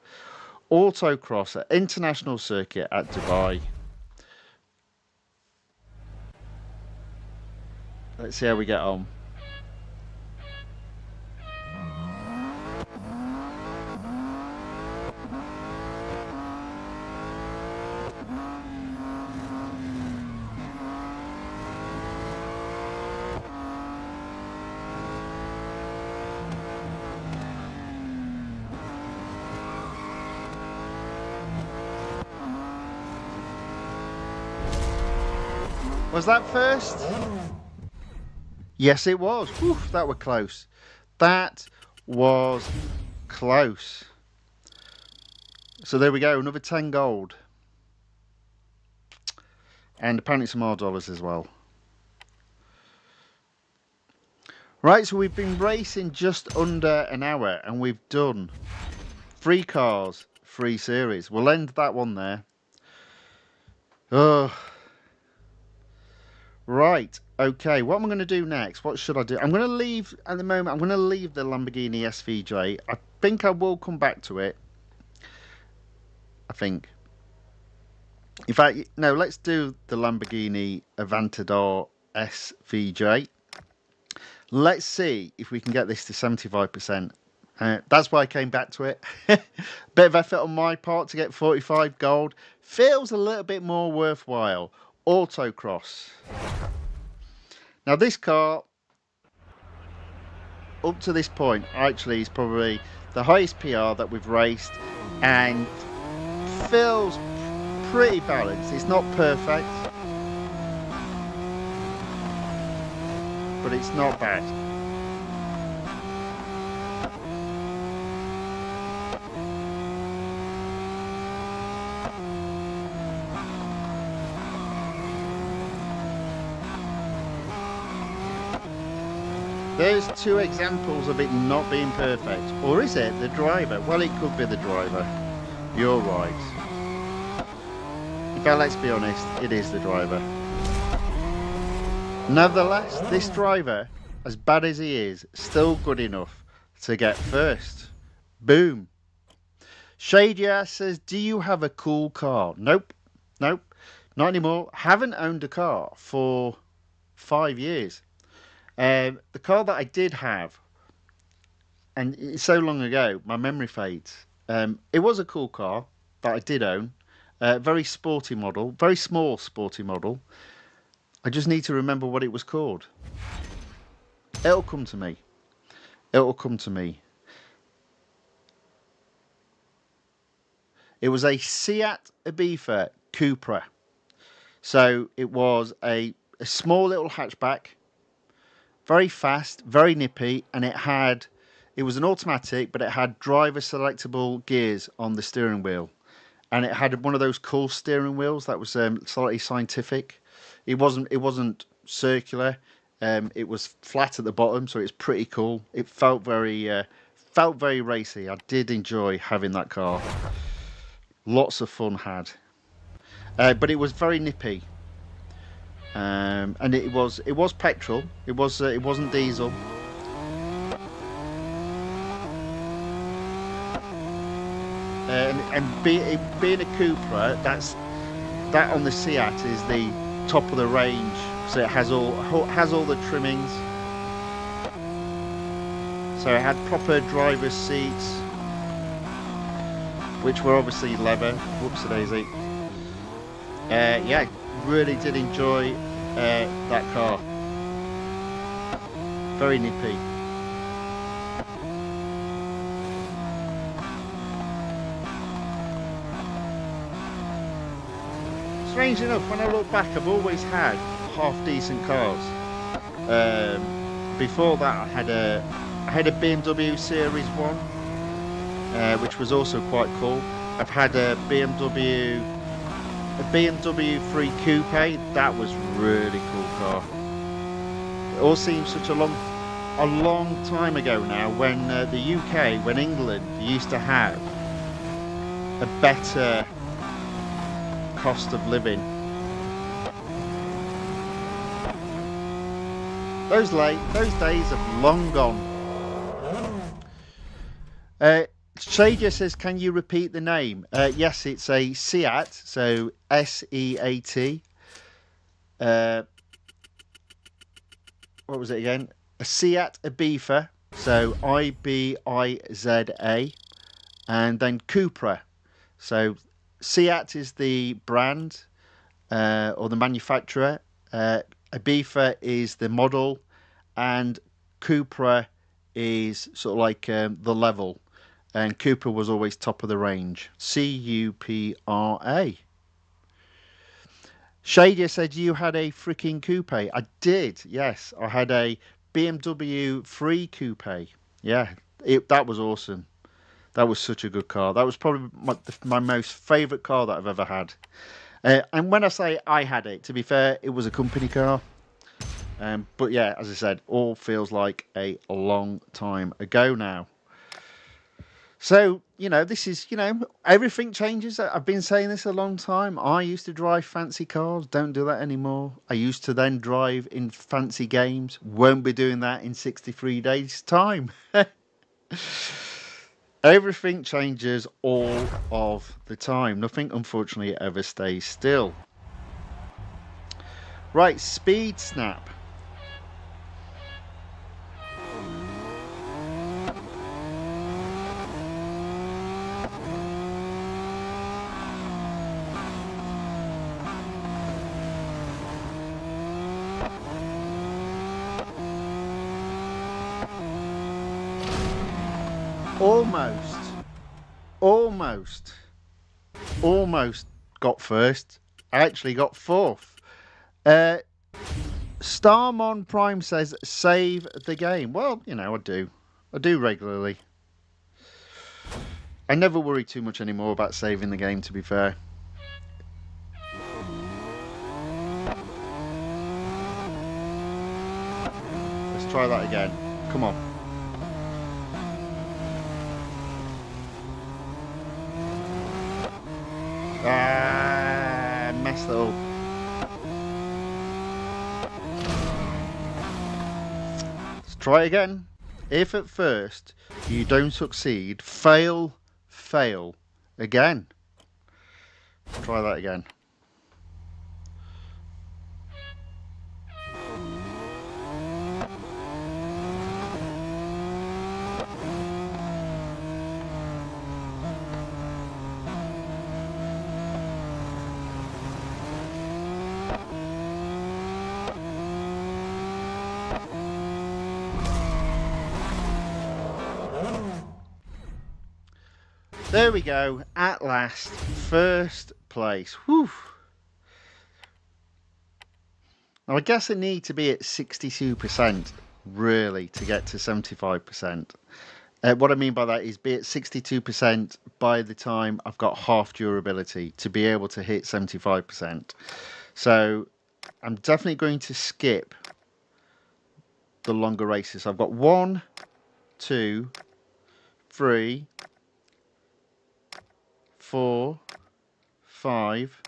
Autocross at International Circuit at Dubai. Let's see how we get on. Was that first? Yes, it was. Oof, that were close. That was close. So there we go, another 10 gold. And apparently some more dollars as well. Right, so we've been racing just under an hour and we've done 3 cars, 3 series. We'll end that one there. Oh. Right, okay, what am I going to do next? What should I do? I'm going to leave, at the moment, I'm going to leave the Lamborghini SVJ. I think I will come back to it. I think. In fact, no, let's do the Lamborghini Aventador SVJ. Let's see if we can get this to 75%. That's why I came back to it. Bit of effort on my part to get 45 gold. Feels a little bit more worthwhile. Autocross. Now this car, up to this point, actually is probably the highest PR that we've raced and feels pretty balanced. It's not perfect, but it's not bad. There's 2 examples of it not being perfect. Or is it the driver? Well, it could be the driver. You're right. In fact, let's be honest, it is the driver. Nevertheless, this driver, as bad as he is, still good enough to get first. Boom. Shadia says, do you have a cool car? Nope. Nope. Not anymore. Haven't owned a car for 5 years. The car that I did have, and it's so long ago, my memory fades. It was a cool car that I did own. Very sporty model, very small sporty model. I just need to remember what it was called. It'll come to me. It'll come to me. It was a SIAN Ibiza COUPE. So it was a small little hatchback. Very fast, very nippy, and it was an automatic, but it had driver selectable gears on the steering wheel, and it had one of those cool steering wheels that was slightly scientific. It wasn't circular. It was flat at the bottom, so it's pretty cool. It felt very racy. I did enjoy having that car. Lots of fun had, but it was very nippy. And it was petrol. It wasn't diesel. And being a coupe, that on the SIAN is the top of the range, so it has all the trimmings. So it had proper driver's seats. which were obviously leather. Whoops a daisy. Yeah, really did enjoy that car. Very nippy. Strange enough, when I look back, I've always had half decent cars. Before that, I had a BMW Series 1, which was also quite cool. I've had a BMW 3 Coupe. That was really cool car. It all seems such a long time ago now, when the UK, when England used to have a better cost of living. Those days have long gone. Shadia says, can you repeat the name? Yes, it's a SIAT, so SEAT. What was it again? A SIAT Ibiza, so IBIZA, and then COUPE. So SIAT is the brand or the manufacturer. Ibiza is the model, and COUPE is sort of like the level. And COUPE was always top of the range. CUPRA. Shadia said you had a freaking coupe. I did, yes. I had a BMW 3 Coupe. Yeah, that was awesome. That was such a good car. That was probably my most favourite car that I've ever had. And when I say I had it, to be fair, it was a company car. But yeah, as I said, all feels like a long time ago now. So, this is, everything changes. I've been saying this a long time. I used to drive fancy cars. Don't do that anymore. I used to then drive in fancy games. Won't be doing that in 63 days' time. Everything changes all of the time. Nothing, unfortunately, ever stays still. Right, Speed Snap. Almost got first. I actually got fourth. Starmon Prime says, save the game. Well, I do. I do regularly. I never worry too much anymore about saving the game, to be fair. Let's try that again. Come on. Messed it up. Let's try again. If at first you don't succeed, fail again. Let's try that again. There we go, at last, first place. Whew. Now I guess I need to be at 62% really to get to 75%. What I mean by that is be at 62% by the time I've got half durability to be able to hit 75%. So I'm definitely going to skip the longer races. I've got 1, 2, 3, 4, 5,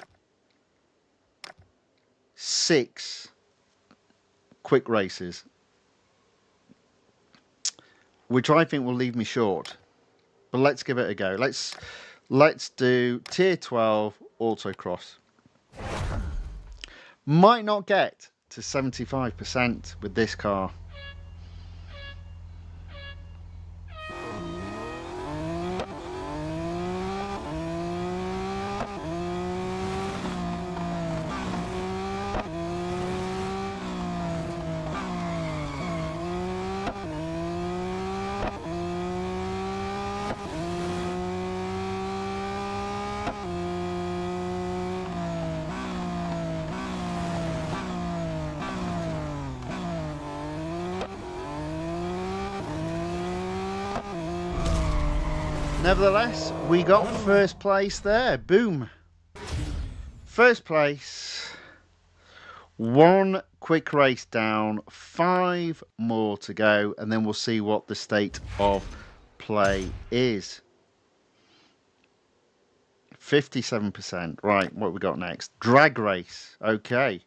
6 quick races, which I think will leave me short. But let's give it a go. Let's do tier 12 autocross. Might not get to 75% with this car. Nevertheless, we got first place there. Boom. First place. One quick race down, 5 more to go, and then we'll see what the state of play is. 57%. Right, what we got next? Drag race. Okay.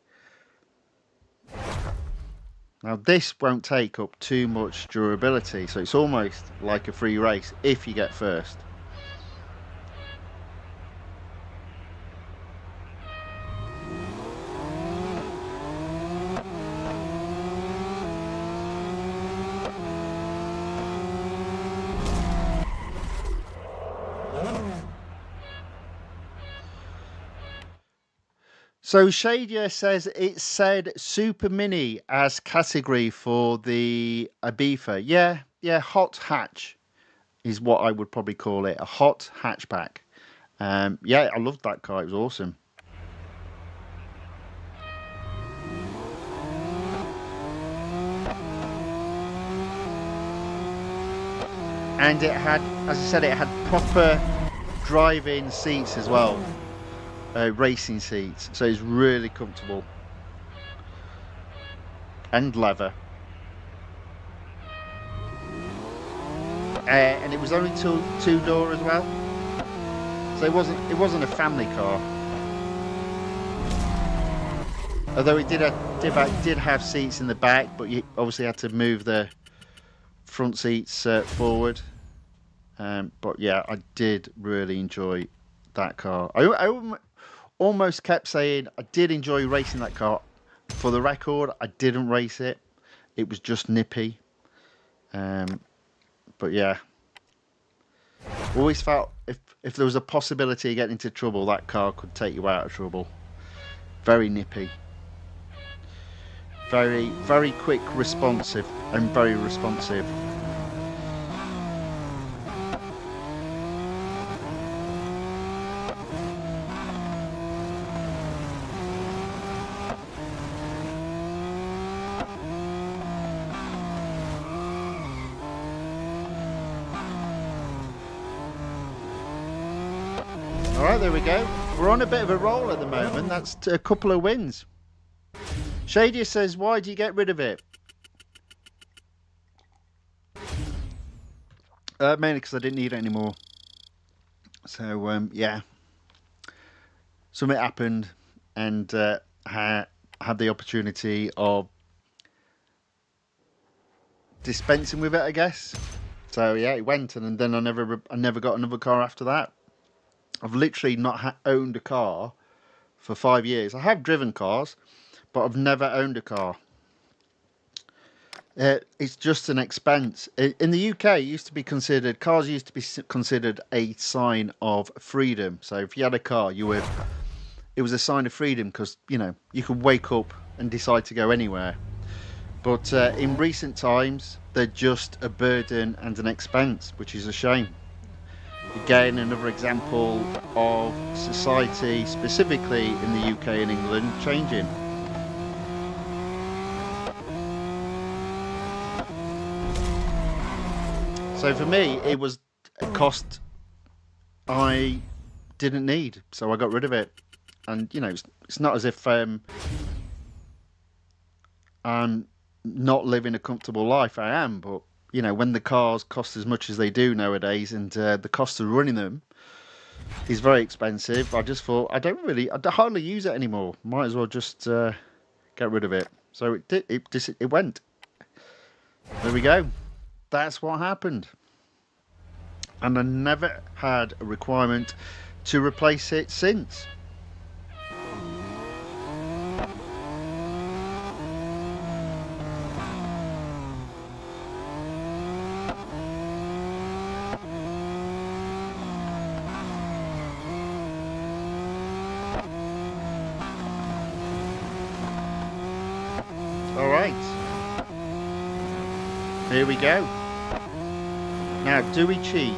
Now this won't take up too much durability, so it's almost like a free race if you get first. So Shadia says it said Super Mini as category for the Ibiza. Yeah, hot hatch is what I would probably call it. A hot hatchback. Yeah, I loved that car. It was awesome. And it had, as I said, it had proper drive-in seats as well. Racing seats, so it's really comfortable, and leather, and it was only two door as well, so it wasn't a family car, although it did have seats in the back, but you obviously had to move the front seats forward. But yeah, I did really enjoy that car. I almost kept saying I did enjoy racing that car. For the record, I didn't race it. It was just nippy. But yeah, always felt if there was a possibility of getting into trouble, that car could take you out of trouble. Very nippy. Very, very quick, responsive, and very responsive. Alright, there we go. We're on a bit of a roll at the moment. That's a couple of wins. Shadia says, why do you get rid of it? Mainly because I didn't need it anymore. So, yeah. Something happened, and had the opportunity of dispensing with it, I guess. So, yeah, it went, and then I never got another car after that. I've literally not owned a car for 5 years. I have driven cars, but I've never owned a car. It's just an expense. In the UK, cars used to be considered a sign of freedom. So if you had a car, it was a sign of freedom because, you know, you could wake up and decide to go anywhere. But in recent times, they're just a burden and an expense, which is a shame. Again, another example of society, specifically in the UK and England, changing. So for me, it was a cost I didn't need, so I got rid of it. And, you know, it's not as if I'm not living a comfortable life. I am, but you know, when the cars cost as much as they do nowadays, and the cost of running them is very expensive, I just thought I hardly use it anymore. Might as well just get rid of it. So it went. There we go. That's what happened, and I never had a requirement to replace it since. Here we go. Now, do we cheat?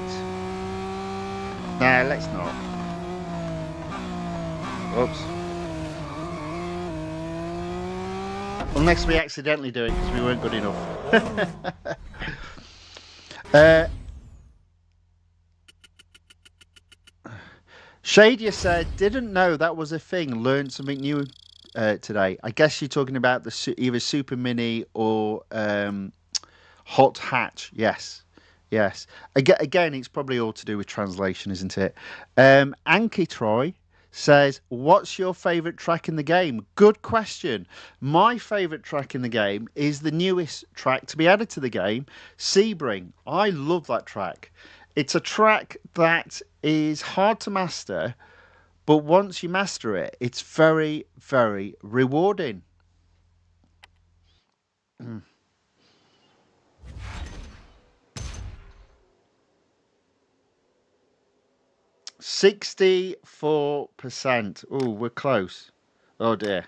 Nah, let's not. Oops. Unless we accidentally do it because we weren't good enough. Shadia said, didn't know that was a thing. Learned something new today. I guess you're talking about the either Super Mini or Hot Hatch. Yes. Yes. Again, it's probably all to do with translation, isn't it? Anki Troy says, what's your favourite track in the game? Good question. My favourite track in the game is the newest track to be added to the game, Sebring. I love that track. It's a track that is hard to master, but once you master it, it's very, very rewarding. 64%. Oh, we're close. Oh dear.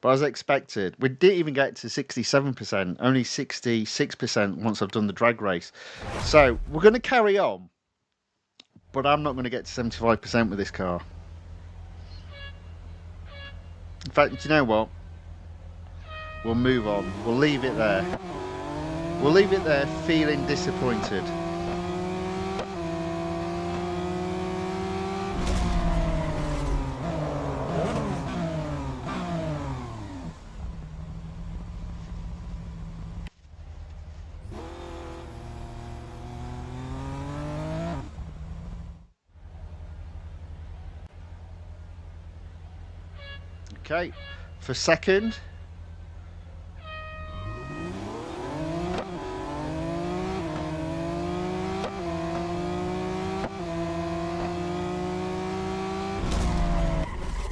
But as expected, we didn't even get to 67%, only 66% once I've done the drag race. So we're going to carry on, but I'm not going to get to 75% with this car. In fact, do you know what? We'll move on. We'll leave it there. We'll leave it there feeling disappointed. Okay, for second.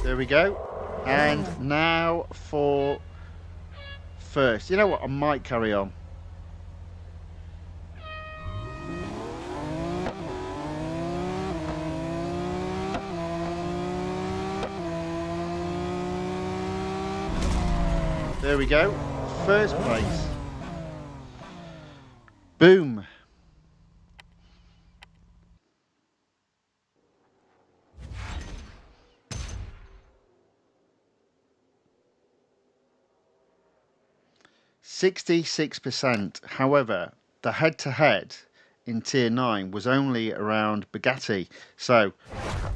There we go. And now for first. You know what? I might carry on. There we go. First place. Boom. %66%. However, the head-to-head in Tier 9 was only around Bugatti. So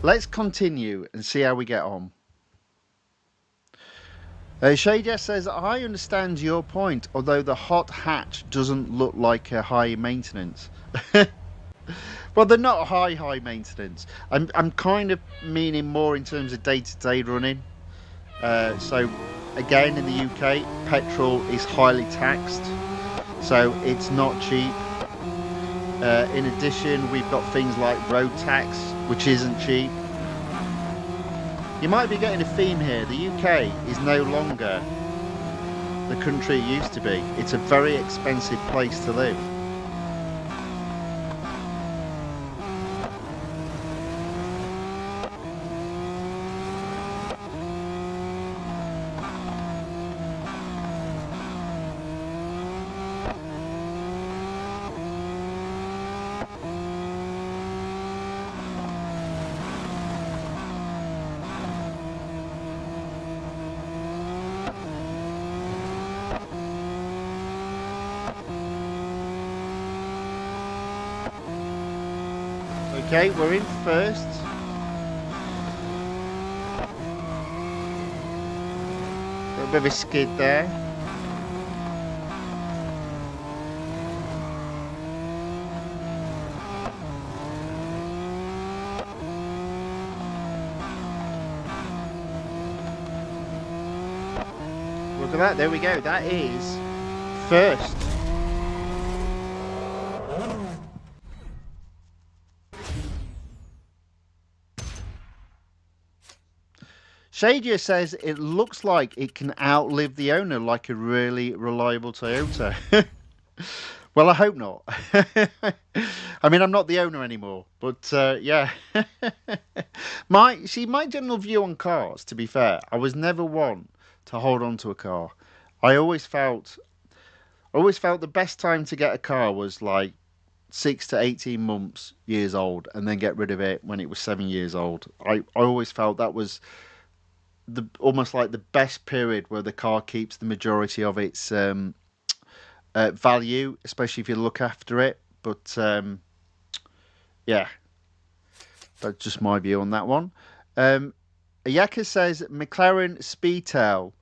let's continue and see how we get on. Shadia says, I understand your point, although the hot hatch doesn't look like a high maintenance. Well, they're not high maintenance. I'm kind of meaning more in terms of day-to-day running. So again, in the UK, petrol is highly taxed, so it's not cheap. In addition, we've got things like road tax, which isn't cheap. You might be getting a theme here. The UK is no longer the country it used to be. It's a very expensive place to live. Okay, we're in first. A little bit of a skid there. Look at that, there we go. That is first. Shadia says it looks like it can outlive the owner like a really reliable Toyota. Well, I hope not. I mean, I'm not the owner anymore, but yeah. My general view on cars, to be fair, I was never one to hold on to a car. I always felt the best time to get a car was like 6 to 18 months, years old, and then get rid of it when it was 7 years old. I always felt that was almost like the best period where the car keeps the majority of its value, especially if you look after it. But yeah, That's just my view on that one. Ayaka says McLaren Speedtail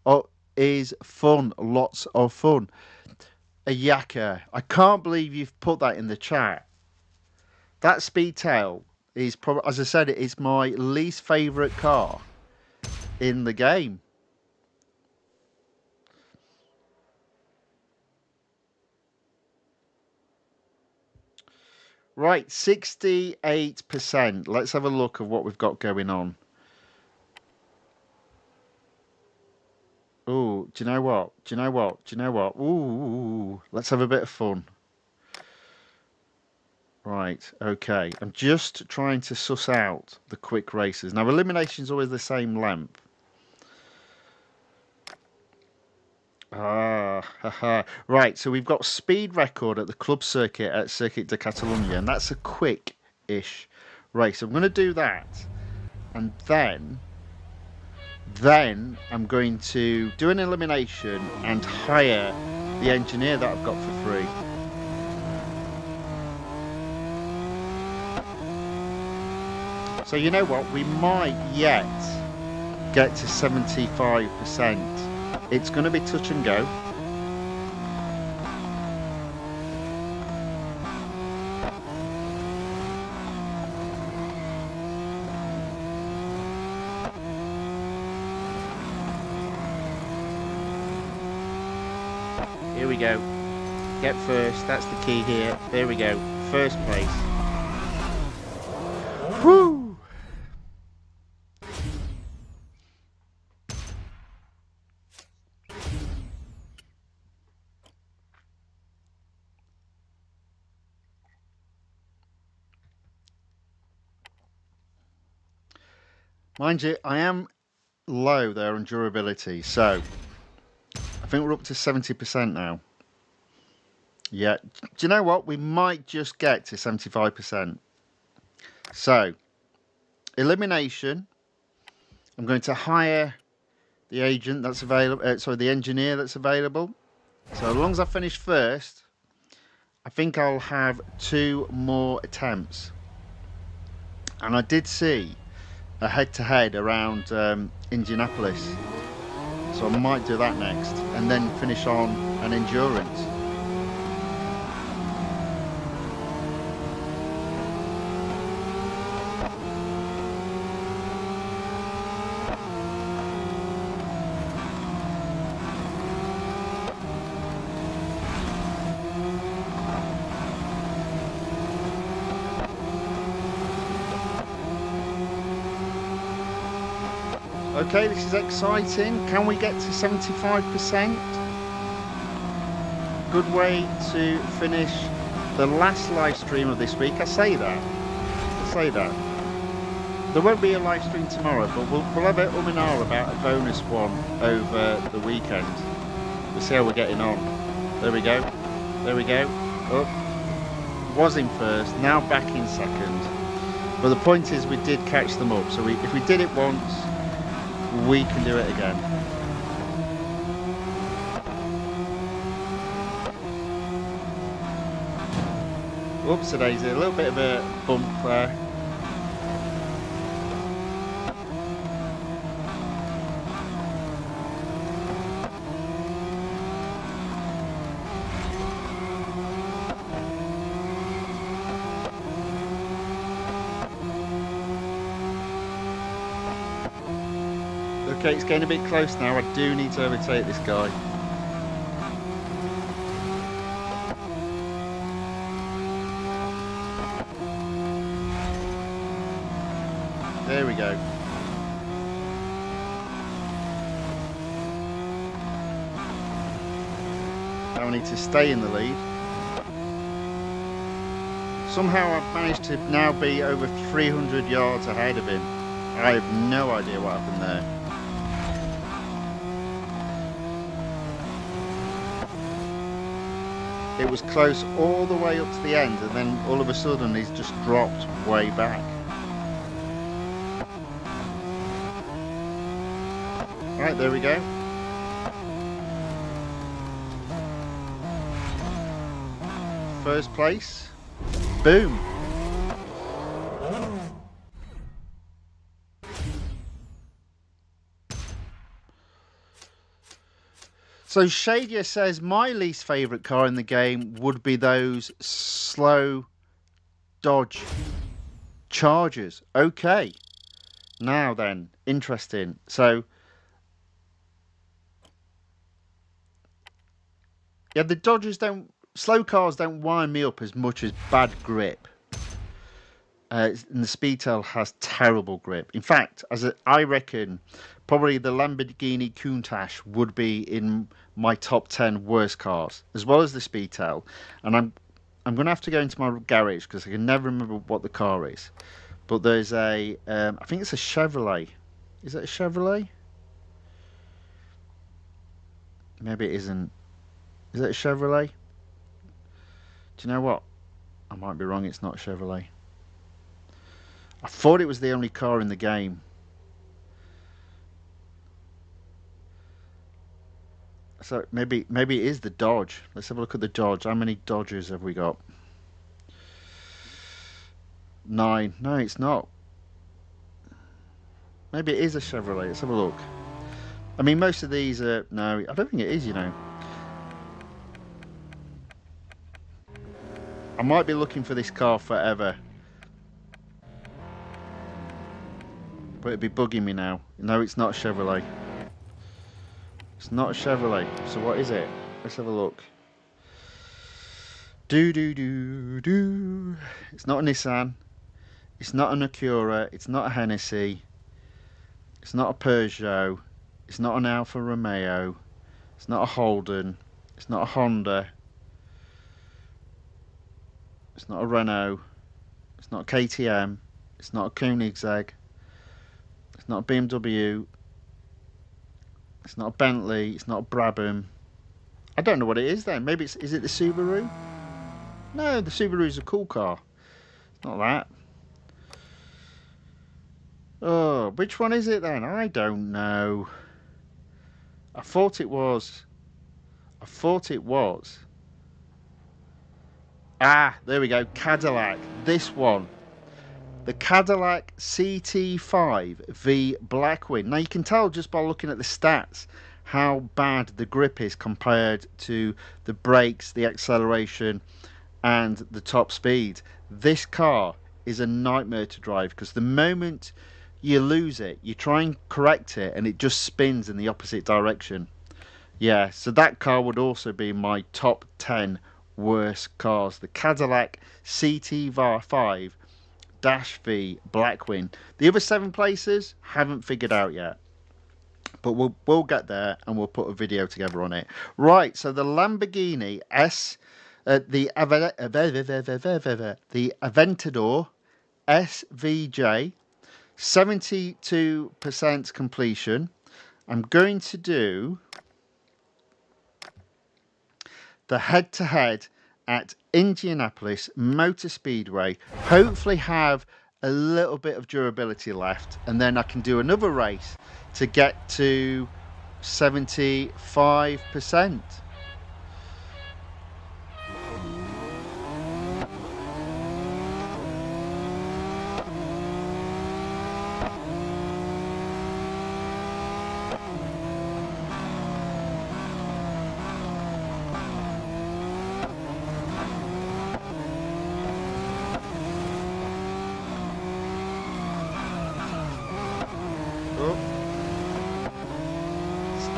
is fun, lots of fun. Ayaka, I can't believe you've put that in the chat. That Speedtail is probably, as I said, it is my least favourite car in the game. Right, 68%. Let's have a look at what we've got going on. Oh, do you know what? Do you know what? Do you know what? Ooh, let's have a bit of fun. Right, okay. I'm just trying to suss out the quick races. Now, elimination is always the same length. Haha. Right, so we've got speed record at the club circuit at Circuit de Catalunya, and that's a quick-ish race. I'm going to do that, and then I'm going to do an elimination and hire the engineer that I've got for free. So you know what, we might yet get to 75%. It's going to be touch and go. Here we go. Get first, that's the key here. There we go, first place. Woo! Mind you, I am low there on durability, so I think we're up to 70% now. Yeah, do you know what? We might just get to 75%. So, elimination. I'm going to hire the agent that's available, the engineer that's available. So as long as I finish first, I think I'll have 2 more attempts. And I did see a head-to-head around Indianapolis, so I might do that next and then finish on an endurance. Okay, this is exciting. Can we get to 75%? Good way to finish the last live stream of this week. I say that. There won't be a live stream tomorrow, but we'll have a and ah about a bonus one over the weekend. We'll see how we're getting on. There we go. There we go. Up. Was in first, now back in second. But the point is we did catch them up. So if we did it once, we can do it again. Oopsie daisy, a little bit of a bump there. Okay, it's getting a bit close now. I do need to overtake this guy. There we go. Now I need to stay in the lead. Somehow I've managed to now be over 300 yards ahead of him. I have no idea what happened there. It was close all the way up to the end, and then all of a sudden he's just dropped way back. Right, there we go. First place. Boom. So Shadia says my least favourite car in the game would be those slow Dodge Chargers. Okay. Now then, interesting. So, yeah, the Dodgers don't... Slow cars don't wind me up as much as bad grip. And the Speedtail has terrible grip. In fact, I reckon probably the Lamborghini Countach would be in my top 10 worst cars, as well as the Speedtail. And I'm going to have to go into my garage because I can never remember what the car is. But there's I think it's a Chevrolet. Is it a Chevrolet? Maybe it isn't. Is it a Chevrolet? Do you know what? I might be wrong, it's not a Chevrolet. I thought it was the only car in the game. So maybe it is the Dodge. Let's have a look at the Dodge. How many Dodgers have we got? 9. No, it's not. Maybe it is a Chevrolet. Let's have a look. I mean, most of these are... No, I don't think it is, you know. I might be looking for this car forever. But it'd be bugging me now. No, it's not a Chevrolet. It's not a Chevrolet. So what is it? Let's have a look. It's not a Nissan. It's not an Acura. It's not a Hennessy. It's not a Peugeot. It's not an Alfa Romeo. It's not a Holden. It's not a Honda. It's not a Renault. It's not a KTM. It's not a Koenigsegg. It's not a BMW. It's not a Bentley. It's not a Brabham. I don't know what it is then. Maybe is it the Subaru? No, the Subaru's a cool car. It's not that. Oh, which one is it then? I don't know. I thought it was. Ah, there we go. Cadillac. This one. The Cadillac CT5 V Blackwing. Now you can tell just by looking at the stats how bad the grip is compared to the brakes, the acceleration and the top speed. This car is a nightmare to drive because the moment you lose it, you try and correct it and it just spins in the opposite direction. Yeah, so that car would also be my top 10 worst cars. The Cadillac CT5 V Blackwing. The other 7 places haven't figured out yet, but we'll get there and we'll put a video together on it. Right, so the Lamborghini the Aventador SVJ, 72% completion. I'm going to do the head-to-head at Indianapolis Motor Speedway. Hopefully have a little bit of durability left, and then I can do another race to get to 75%.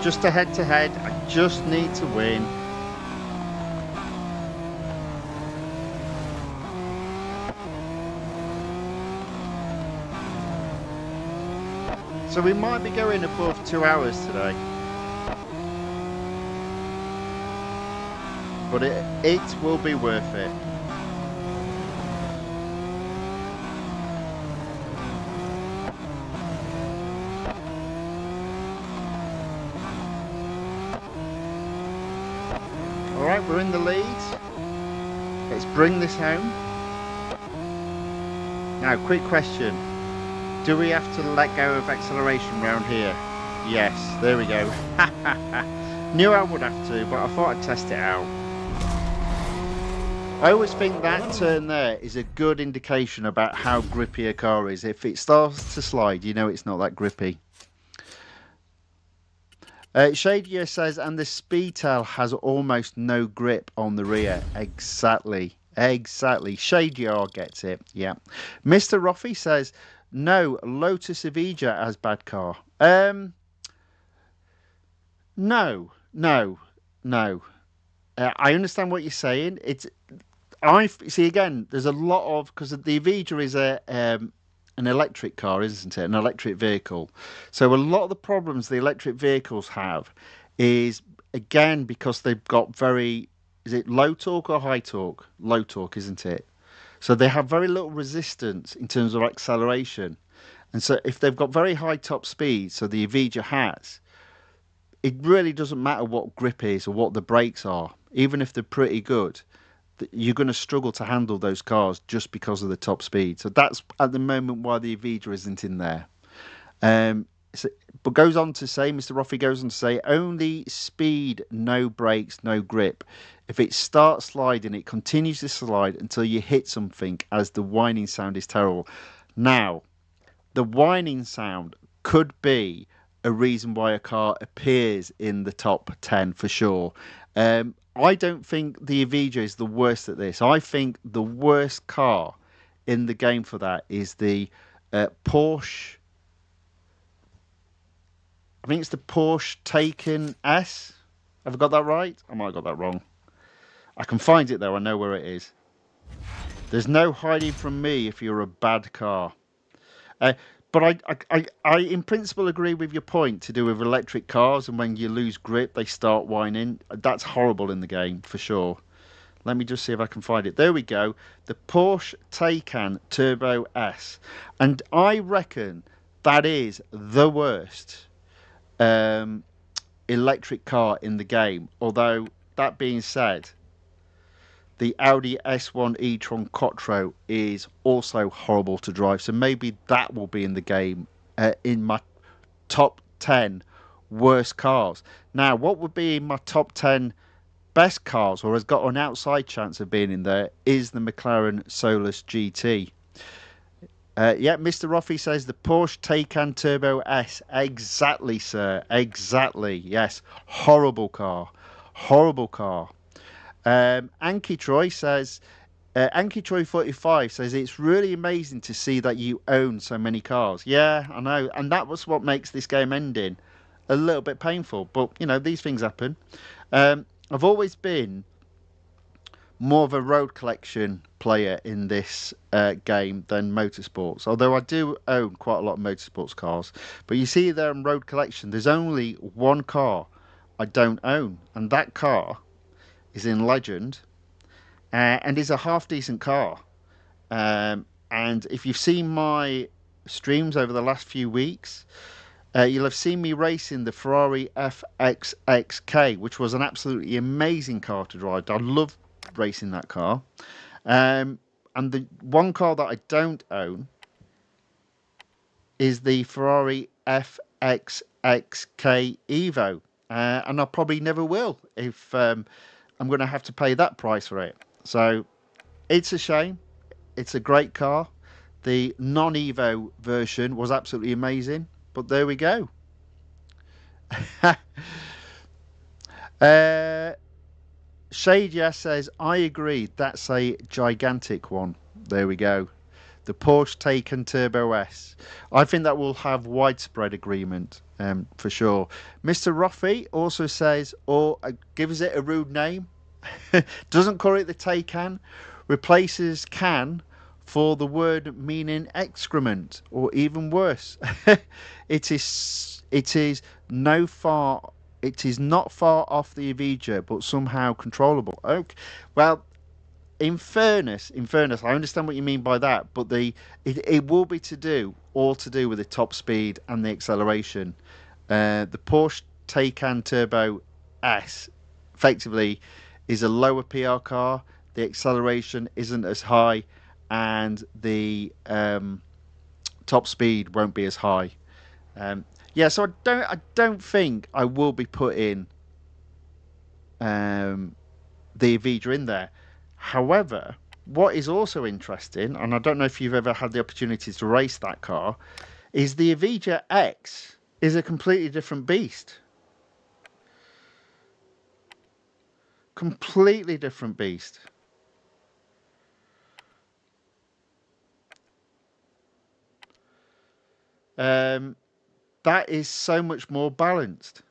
Just a head-to-head. I just need to win. So we might be going above 2 hours today. But it will be worth it. Alright, we're in the lead. Let's bring this home. Now, quick question. Do we have to let go of acceleration round here? Yes, there we go. Knew I would have to, but I thought I'd test it out. I always think that turn there is a good indication about how grippy a car is. If it starts to slide, you know it's not that grippy. Shadier says, and the Speedtail has almost no grip on the rear. Exactly. Exactly. Shadier gets it. Yeah. Mr. Roffey says, no, Lotus Evija has bad car. No, no, no. I understand what you're saying. I see again. There's a lot of because the Evija is an electric car, isn't it? An electric vehicle. So a lot of the problems the electric vehicles have is again because they've got very is it low torque or high torque? Low torque, isn't it? So they have very little resistance in terms of acceleration. And so if they've got very high top speed, so the Evija has, it really doesn't matter what grip is or what the brakes are, even if they're pretty good. You're going to struggle to handle those cars just because of the top speed. So that's at the moment why the Evija isn't in there. So, but goes on to say, Mr. Roffey goes on to say, only speed, no brakes, no grip. If it starts sliding, it continues to slide until you hit something, as the whining sound is terrible. Now, the whining sound could be a reason why a car appears in the top 10 for sure. I don't think the Evija is the worst at this. I think the worst car in the game for that is the Porsche. I think it's the Porsche Taycan S. Have I got that right? I might have got that wrong. I can find it though. I know where it is. There's no hiding from me if you're a bad car. But I, in principle, agree with your point to do with electric cars, and when you lose grip, they start whining. That's horrible in the game, for sure. Let me just see if I can find it. There we go. The Porsche Taycan Turbo S. And I reckon that is the worst electric car in the game. Although, that being said, the Audi S1 E-TRON Quattro is also horrible to drive. So maybe that will be in the game in my top 10 worst cars. Now, what would be in my top 10 best cars, or has got an outside chance of being in there, is the McLaren Solus GT. Yeah, Mr. Roffey says the Porsche Taycan Turbo S. Exactly, sir. Exactly. Yes. Horrible car. Horrible car. Anki Troy says, Anki Troy 45 says, it's really amazing to see that you own so many cars. Yeah, I know. And that was what makes this game ending a little bit painful. But, you know, these things happen. I've always been more of a road collection player in this game than motorsports. Although I do own quite a lot of motorsports cars. But you see there in road collection, there's only one car I don't own. And that car is in Legend and is a half decent car. And if you've seen my streams over the last few weeks, you'll have seen me racing the Ferrari FXXK, which was an absolutely amazing car to drive. I love racing that car. And the one car that I don't own is the Ferrari FXXK Evo. And I probably never will if I'm going to have to pay that price for it. So it's a shame. It's a great car. The non-Evo version was absolutely amazing. But there we go. Shadia says, I agree. That's a gigantic one. There we go. The Porsche Taycan Turbo S. I think that will have widespread agreement for sure. Mr. Roffey also says, or gives it a rude name. Doesn't call it the Taycan. Replaces can for the word meaning excrement, or even worse. It is not far off the Evija, but somehow controllable. Okay, well, in fairness, I understand what you mean by that, but it will be all to do with the top speed and the acceleration. The Porsche Taycan Turbo S effectively is a lower PR car. The acceleration isn't as high, and the top speed won't be as high. Yeah, so I don't think I will be putting the Evija in there. However, what is also interesting, and I don't know if you've ever had the opportunity to race that car, is the Evija X is a completely different beast. Completely different beast. That is so much more balanced.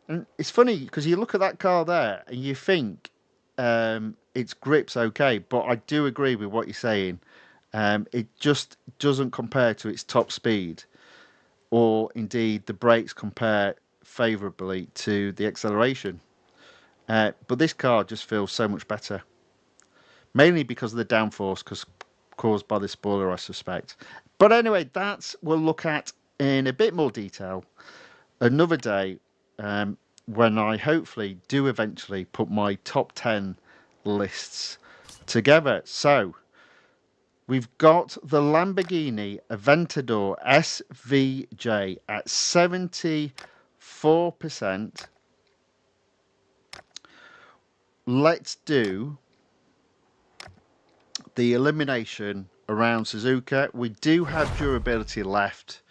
And it's funny because you look at that car there and you think its grip's okay, but I do agree with what you're saying. It just doesn't compare to its top speed, or indeed the brakes compare favourably to the acceleration. But this car just feels so much better, mainly because of the downforce caused by the spoiler, I suspect. But anyway, that's we'll look at in a bit more detail another day, when I hopefully do eventually put my top 10 lists together. So we've got the Lamborghini Aventador SVJ at 74%. Let's do the elimination around Suzuka. We do have durability left.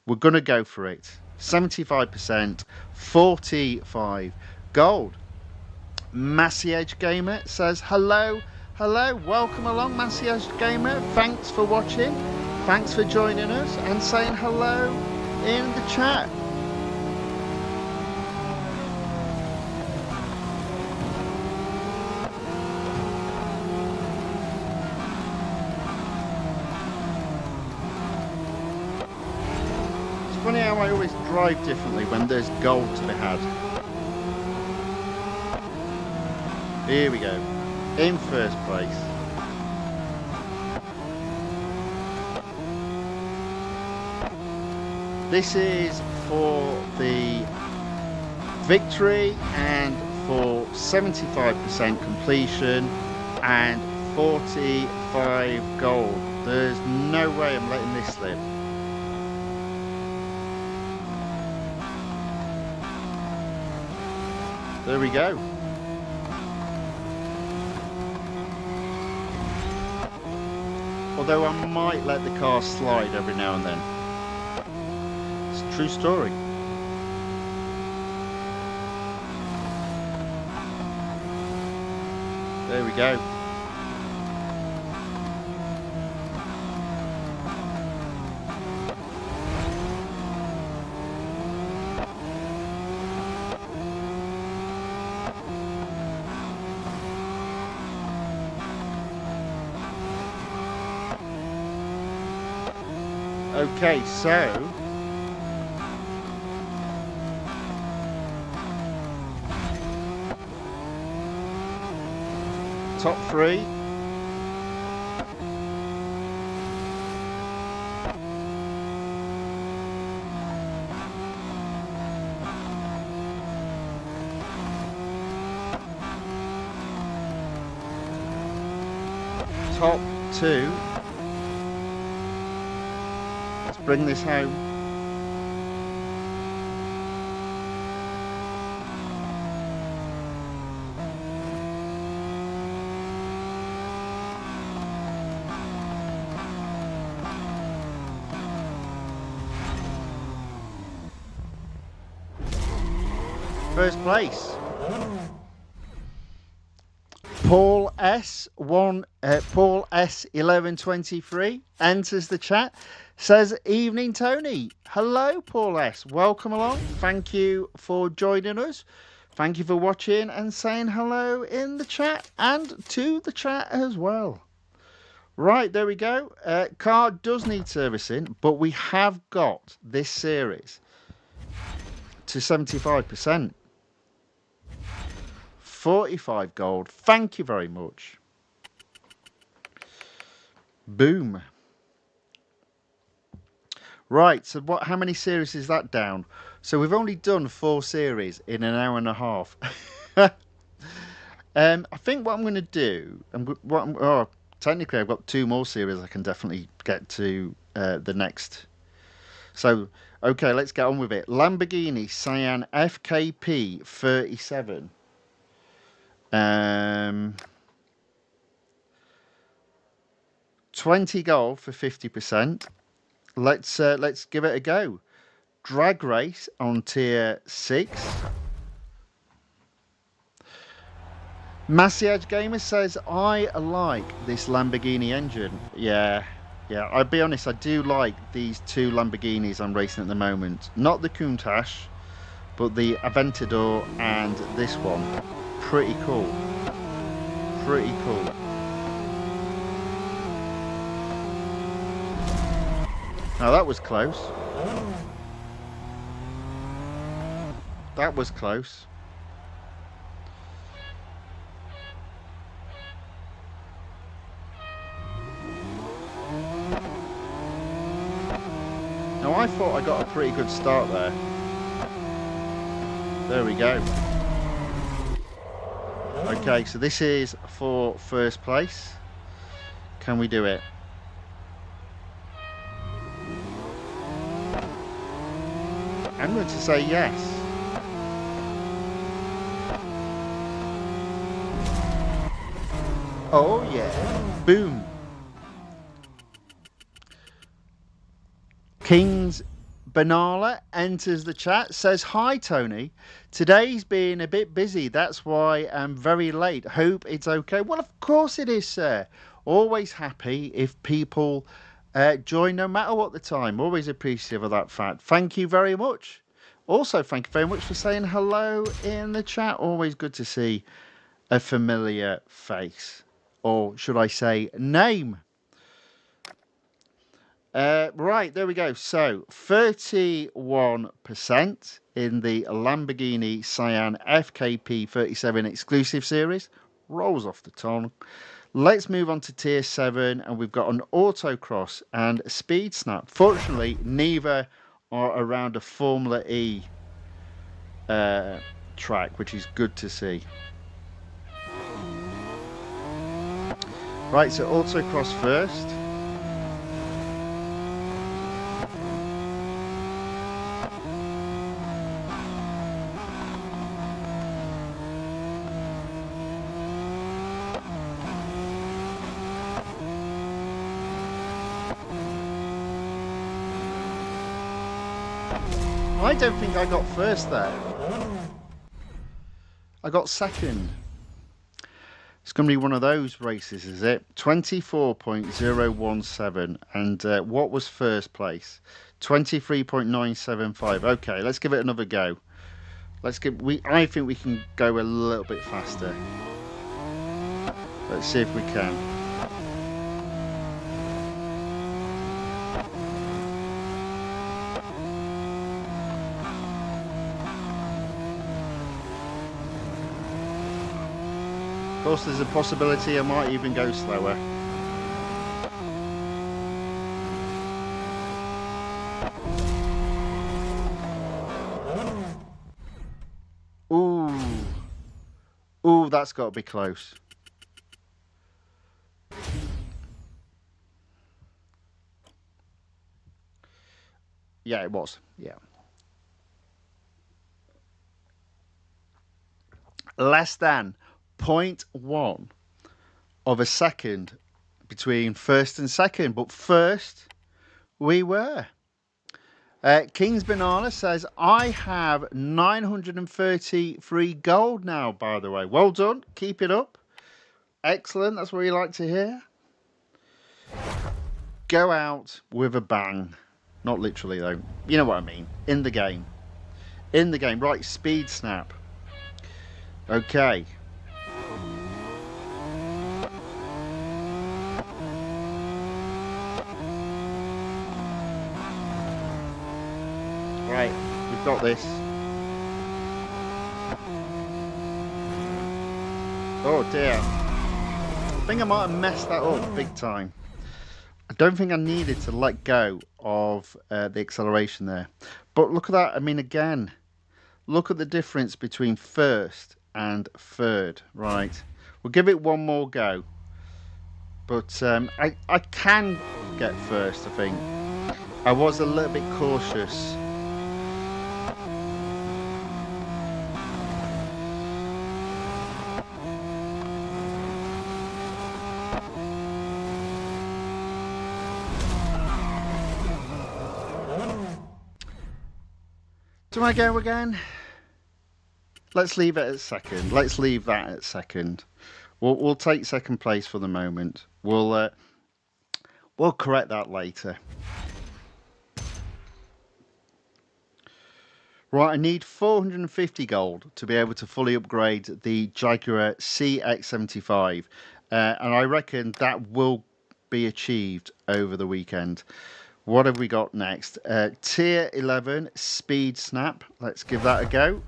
We're going to go for it. 75%, 45 gold. Massiage Gamer says hello, hello, welcome along, Massiage Gamer. Thanks for watching, thanks for joining us and saying hello in the chat. It's funny how I always drive differently when there's gold to be had. Here we go, in first place. This is for the victory and for 75% completion and 45 gold. There's no way I'm letting this slip. There we go. Although I might let the car slide every now and then. It's a true story. There we go. Okay, so top three. Top two. Let's bring this home. First place. Paul S1123 enters the chat, says evening Tony. Hello Paul S, welcome along, thank you for joining us, thank you for watching and saying hello in the chat and to the chat as well. Right, there we go. Car does need servicing, but we have got this series to 75%. 45 gold. Thank you very much. Boom. Right, so how many series is that down? So we've only done 4 series in an hour and a half. I think what I'm going to do, technically I've got 2 more series I can definitely get to the next. So, okay, let's get on with it. Lamborghini Sian FKP 37. 20 gold for 50%. Let's give it a go. Drag race on tier 6. Massage Gamer says, I like this Lamborghini engine. Yeah, I'll be honest, I do like these two Lamborghinis I'm racing at the moment. Not the Countach, but the Aventador and this one. Pretty cool. Pretty cool. Now that was close. That was close. Now I thought I got a pretty good start there. There we go. Okay, so this is for first place. Can we do it? I'm going to say yes. Oh yeah. Boom. King's Banala enters the chat, says, hi Tony, today's been a bit busy, that's why I'm very late. Hope it's okay. Well, of course it is, sir. Always happy if people join no matter what the time. Always appreciative of that fact. Thank you very much. Also, thank you very much for saying hello in the chat. Always good to see a familiar face, or should I say name. Right, there we go. So 31% in the Lamborghini SIAN FKP 37 Exclusive Series. Rolls off the tongue. Let's move on to Tier 7, and we've got an autocross and a speed snap. Fortunately, neither are around a Formula E track, which is good to see. Right, so autocross first. I don't think I got first there. I got second. It's going to be one of those races, is it? 24.017. And what was first place? 23.975. Okay, let's give it another go. I think we can go a little bit faster. Let's see if we can. Of course, there's a possibility I might even go slower. Ooh, that's got to be close. Yeah, it was. Yeah. Less than 0.1 of a second between first and second, but first we were. King's Banana says, I have 933 gold now, by the way. Well done. Keep it up. Excellent. That's what we like to hear. Go out with a bang. Not literally, though. You know what I mean. In the game. In the game. Right, speed snap. Okay. Right, we've got this. Oh dear. I think I might have messed that up big time. I don't think I needed to let go of the acceleration there. But look at that. I mean, again, look at the difference between first and third. Right. We'll give it one more go. But I can get first, I think. I was a little bit cautious. Do I go again? Let's leave it at second. Let's leave that at second. We'll take second place for the moment. We'll correct that later. Right, I need 450 gold to be able to fully upgrade the Jaguar CX-75, and I reckon that will be achieved over the weekend. What have we got next? Tier 11 Speed Snap. Let's give that a go.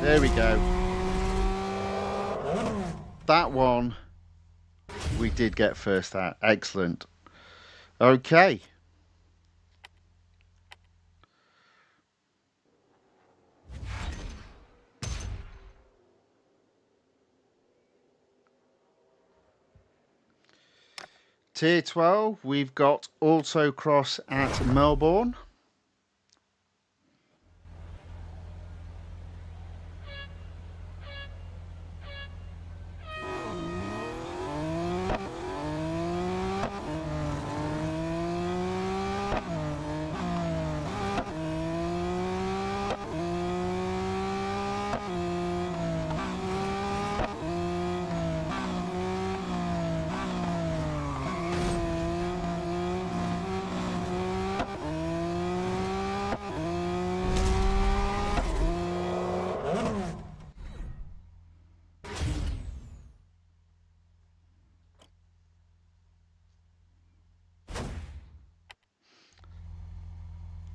There we go. That one we did get first at. Excellent. Okay. Tier 12, we've got Autocross at Melbourne.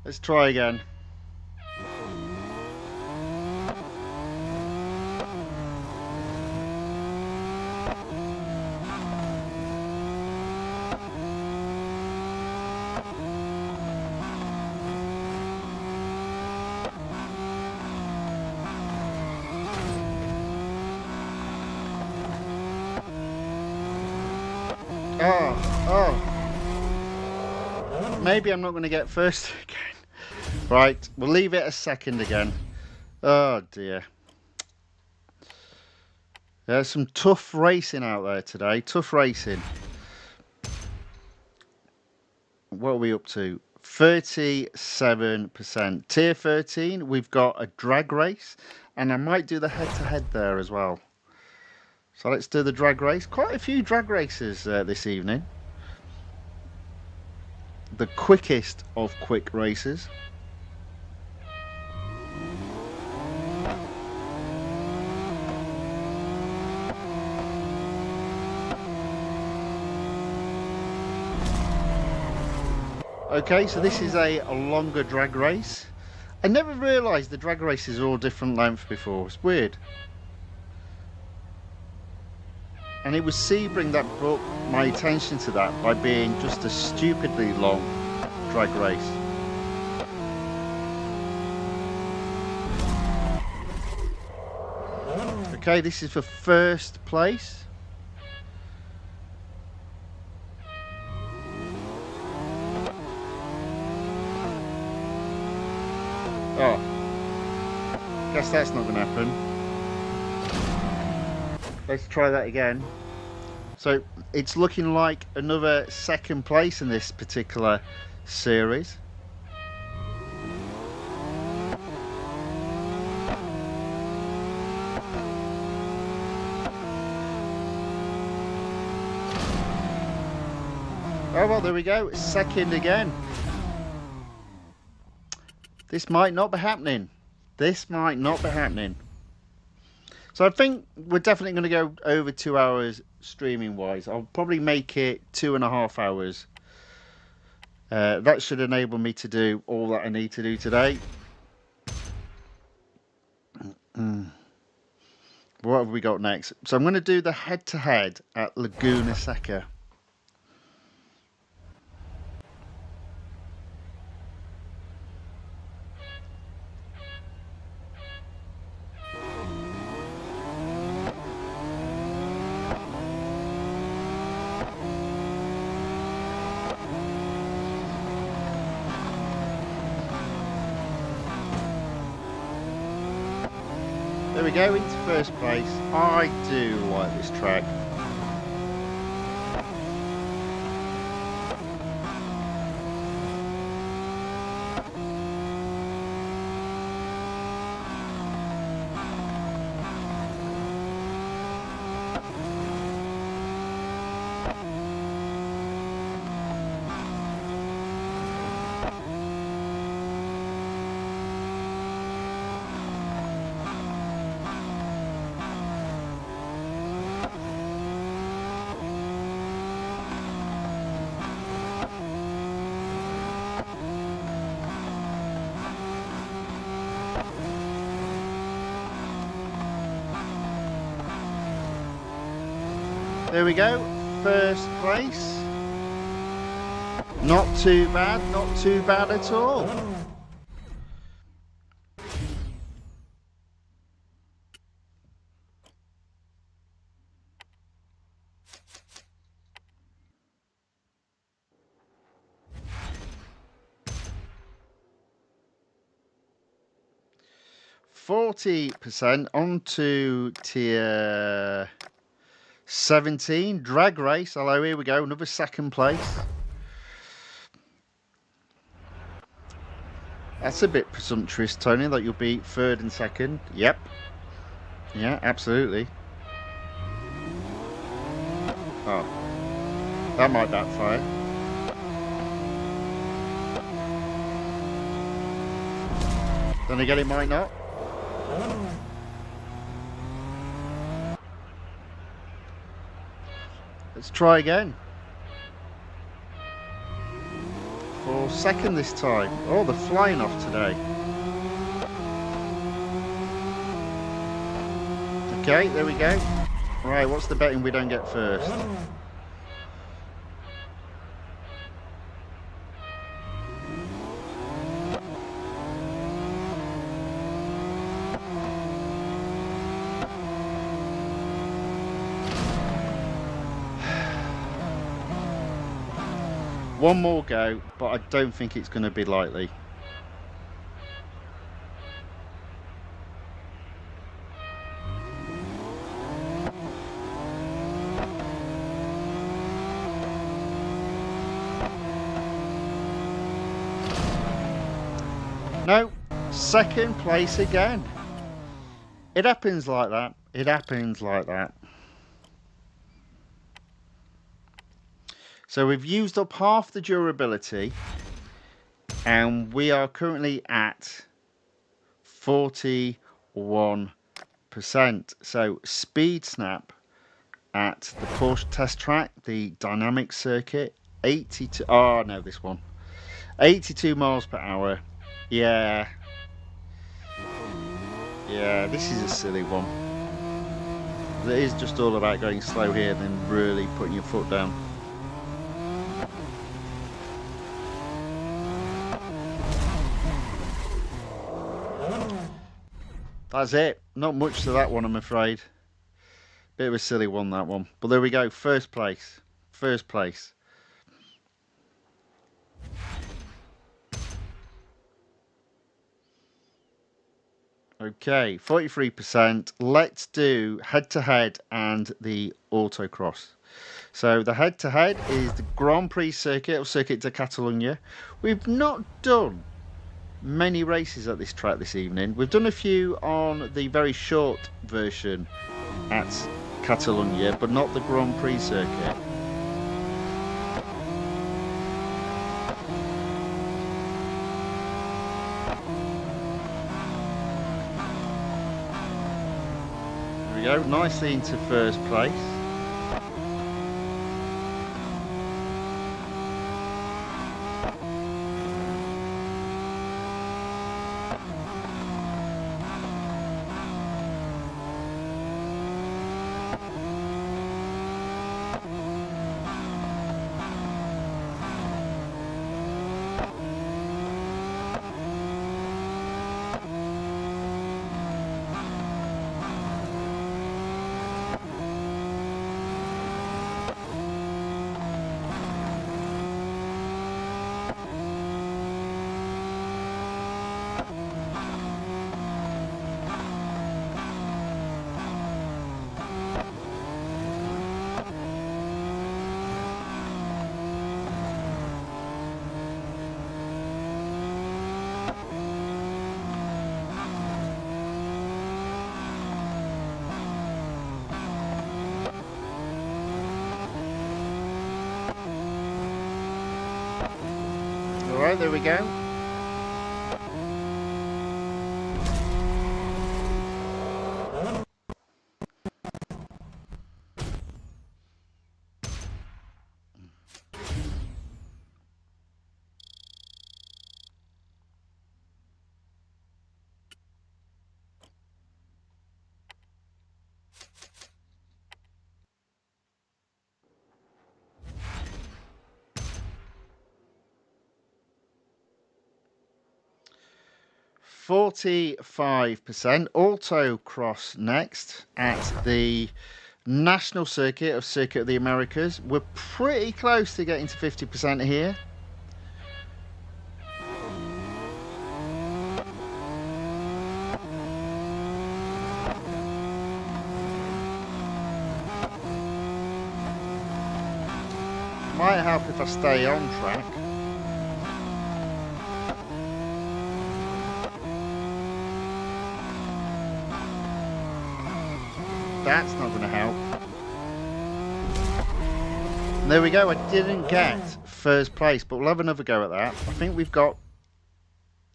Let's try again. Maybe I'm not going to get first again. Right, we'll leave it a second again. Oh dear. There's some tough racing out there today. Tough racing. What are we up to? 37%. Tier 13, we've got a drag race. And I might do the head-to-head there as well. So let's do the drag race. Quite a few drag races this evening. The quickest of quick races. Okay, so this is a longer drag race. I never realised the drag races are all different length before. It's weird. And it was Sebring that brought my attention to that by being just a stupidly long drag race. Okay, this is for first place. Oh, guess that's not going to happen. Let's try that again. So it's looking like another second place in this particular series. Oh well, there we go, second again. This might not be happening. This might not be happening. So I think we're definitely going to go over 2 hours streaming wise. I'll probably make it 2.5 hours. That should enable me to do all that I need to do today. What have we got next? So I'm going to do the head-to-head at Laguna Seca. There we go, into first place. I do like this track. There we go, first place. Not too bad at all. %, on to tier 17, drag race. Hello, here we go, another second place. That's a bit presumptuous, Tony, that you'll be third and second. Yep. Yeah, absolutely. Oh, that might backfire. Then again, it might not. Let's try again. For second this time. Oh, they're flying off today. Okay, there we go. Right, what's the betting we don't get first? One more go, but I don't think it's going to be likely. No, second place again. It happens like that. It happens like that. So we've used up half the durability and we are currently at 41%. So speed snap at the Porsche test track, the dynamic circuit, 82, oh no, this one, 82 miles per hour. Yeah, this is a silly one. It is just all about going slow here, then really putting your foot down. That's it. Not much to that one, I'm afraid. Bit of a silly one, that one. But there we go. First place. First place. Okay, 43%. Let's do head-to-head and the autocross. So the head-to-head is the Grand Prix circuit, or Circuit de Catalunya. We've not done many races at this track this evening. We've done a few on the very short version at Catalunya, but not the Grand Prix circuit. There we go, nicely into first place. Right, there we go. %45%. Autocross next at the National Circuit of Circuit of the Americas. We're pretty close to getting to 50% here. Might help if I stay on track. That's not going to help. There we go. I didn't get first place, but we'll have another go at that. I think we've got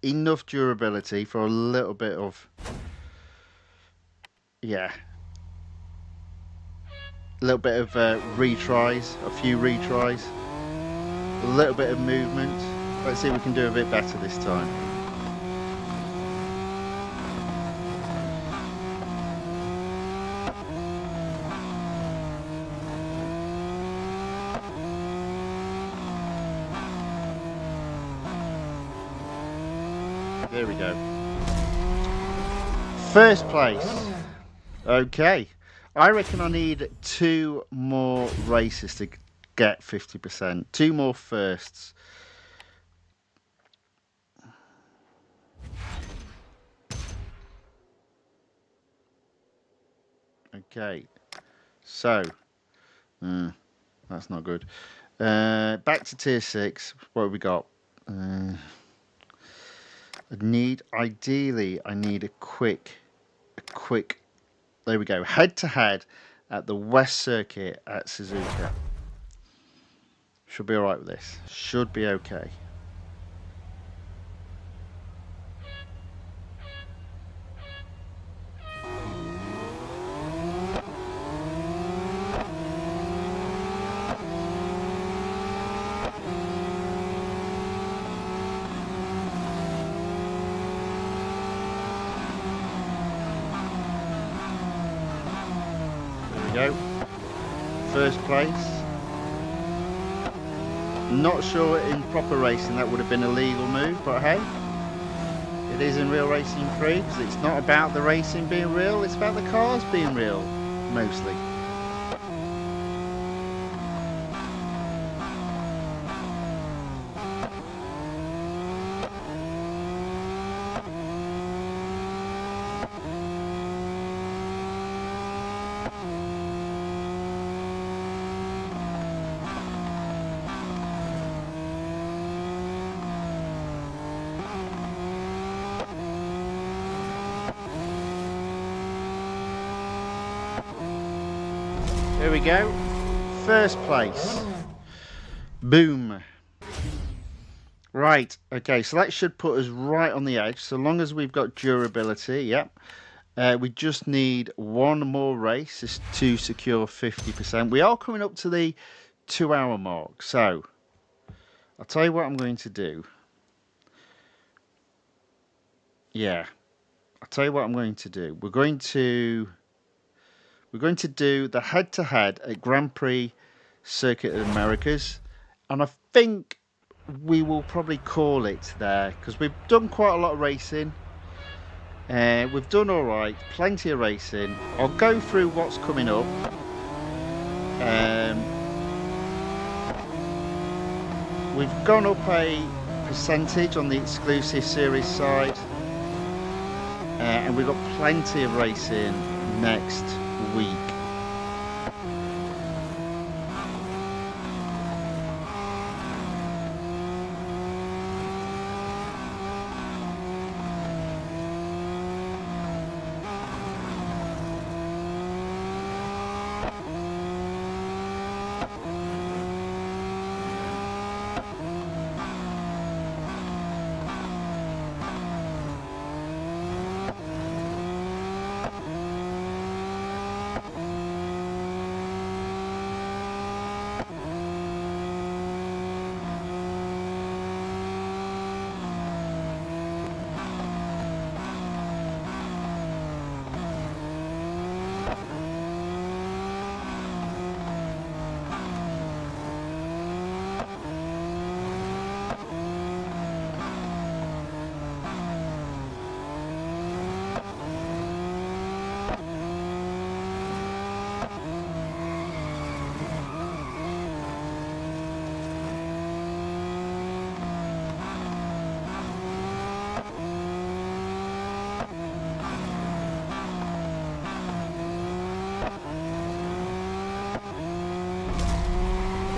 enough durability for a little bit of, yeah, a little bit of retries, a few retries, a little bit of movement. Let's see if we can do a bit better this time. There we go. First place. Okay. I reckon I need 2 more races to get 50%. 2 more firsts. Okay. So, that's not good. Back to tier 6. What have we got? Ideally, I need a quick, there we go, head to head at the West Circuit at Suzuka. Should be alright with this. Should be okay. Go. First place. Not sure in proper racing that would have been a legal move, but hey, it is in Real Racing 3 because it's not about the racing being real, it's about the cars being real, mostly. There we go. First place. Boom. Right. Okay, so that should put us right on the edge. So long as we've got durability, yep. We just need 1 more race to secure 50%. We are coming up to the 2-hour mark. So I'll tell you what I'm going to do. Yeah. I'll tell you what I'm going to do. We're going to do the head-to-head at Grand Prix Circuit of the Americas, and I think we will probably call it there because we've done quite a lot of racing. We've done all right, plenty of racing. I'll go through what's coming up. We've gone up a percentage on the Exclusive Series side, and we've got plenty of racing next week.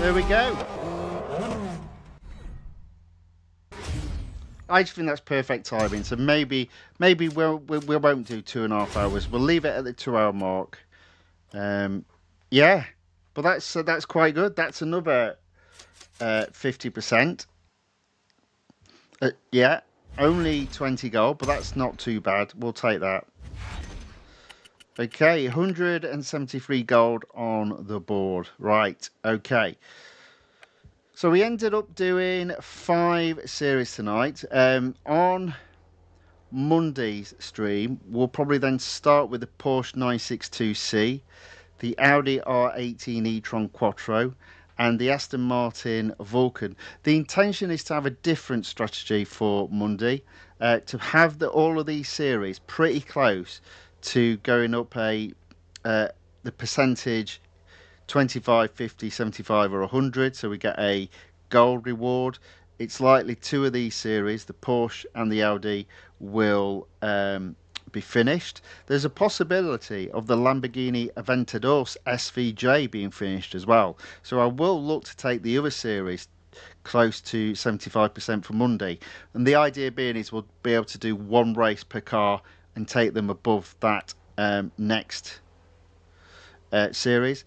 there we go. I just think that's perfect timing. So maybe we won't do 2.5 hours. We'll leave it at the 2-hour mark. Yeah, but that's quite good. That's another 50%. Yeah, only 20 gold, but that's not too bad. We'll take that. Okay, 173 gold on the board. Right, okay. So we ended up doing 5 series tonight. On Monday's stream, we'll probably then start with the Porsche 962C, the Audi R18 e-tron Quattro, and the Aston Martin Vulcan. The intention is to have a different strategy for Monday, to have all of these series pretty close to going up the percentage 25, 50, 75 or 100, so we get a gold reward. It's likely 2 of these series, the Porsche and the Audi, will be finished. There's a possibility of the Lamborghini Aventador SVJ being finished as well. So I will look to take the other series close to 75% for Monday. And the idea being is we'll be able to do 1 race per car and take them above that next series.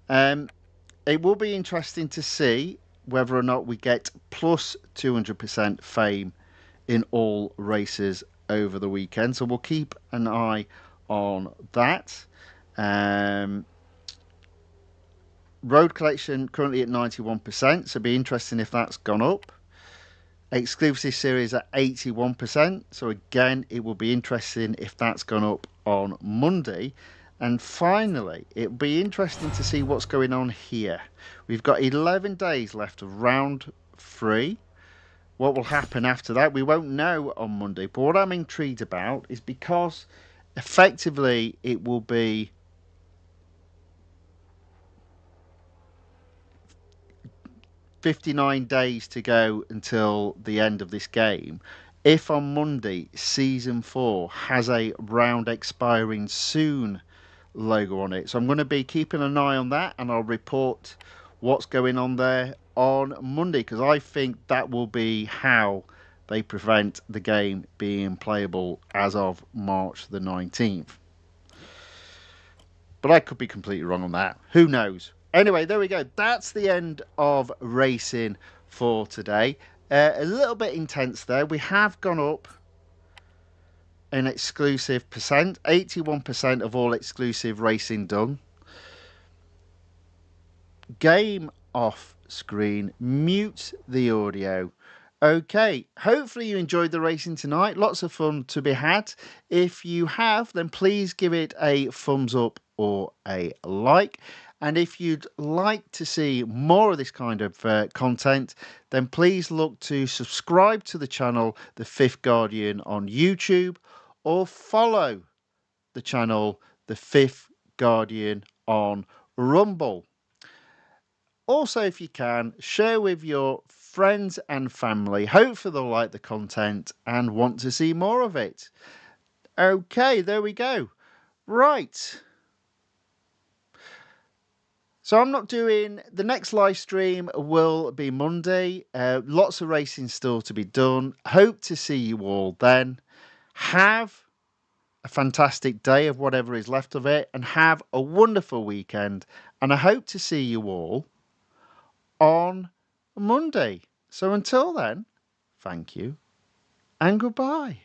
It will be interesting to see whether or not we get plus 200% fame in all races over the weekend. So we'll keep an eye on that. Road collection currently at 91%, so it'll be interesting if that's gone up. Exclusive series at 81%, so again it will be interesting if that's gone up on Monday. And finally, it'll be interesting to see what's going on here. We've got 11 days left of round 3. What will happen after that, we won't know on Monday. But what I'm intrigued about is because effectively it will be 59 days to go until the end of this game. If on Monday Season 4 has a round expiring soon logo on it. So I'm going to be keeping an eye on that, and I'll report what's going on there on Monday, because I think that will be how they prevent the game being playable as of March the 19th. But I could be completely wrong on that. Who knows? Anyway, there we go. That's the end of racing for today. A little bit intense there. We have gone up in exclusive percent. 81% of all exclusive racing done. Game off screen. Mute the audio. Okay, hopefully you enjoyed the racing tonight. Lots of fun to be had. If you have, then please give it a thumbs up or a like. And if you'd like to see more of this kind of content, then please look to subscribe to the channel, The Fifth Guardian, on YouTube, or follow the channel, The Fifth Guardian, on Rumble. Also, if you can, share with your friends and family. Hopefully they'll like the content and want to see more of it. Okay, there we go. Right. So I'm not doing... The next live stream will be Monday. Lots of racing still to be done. Hope to see you all then. Have a fantastic day of whatever is left of it, and have a wonderful weekend. And I hope to see you all on Monday. So until then, thank you and goodbye.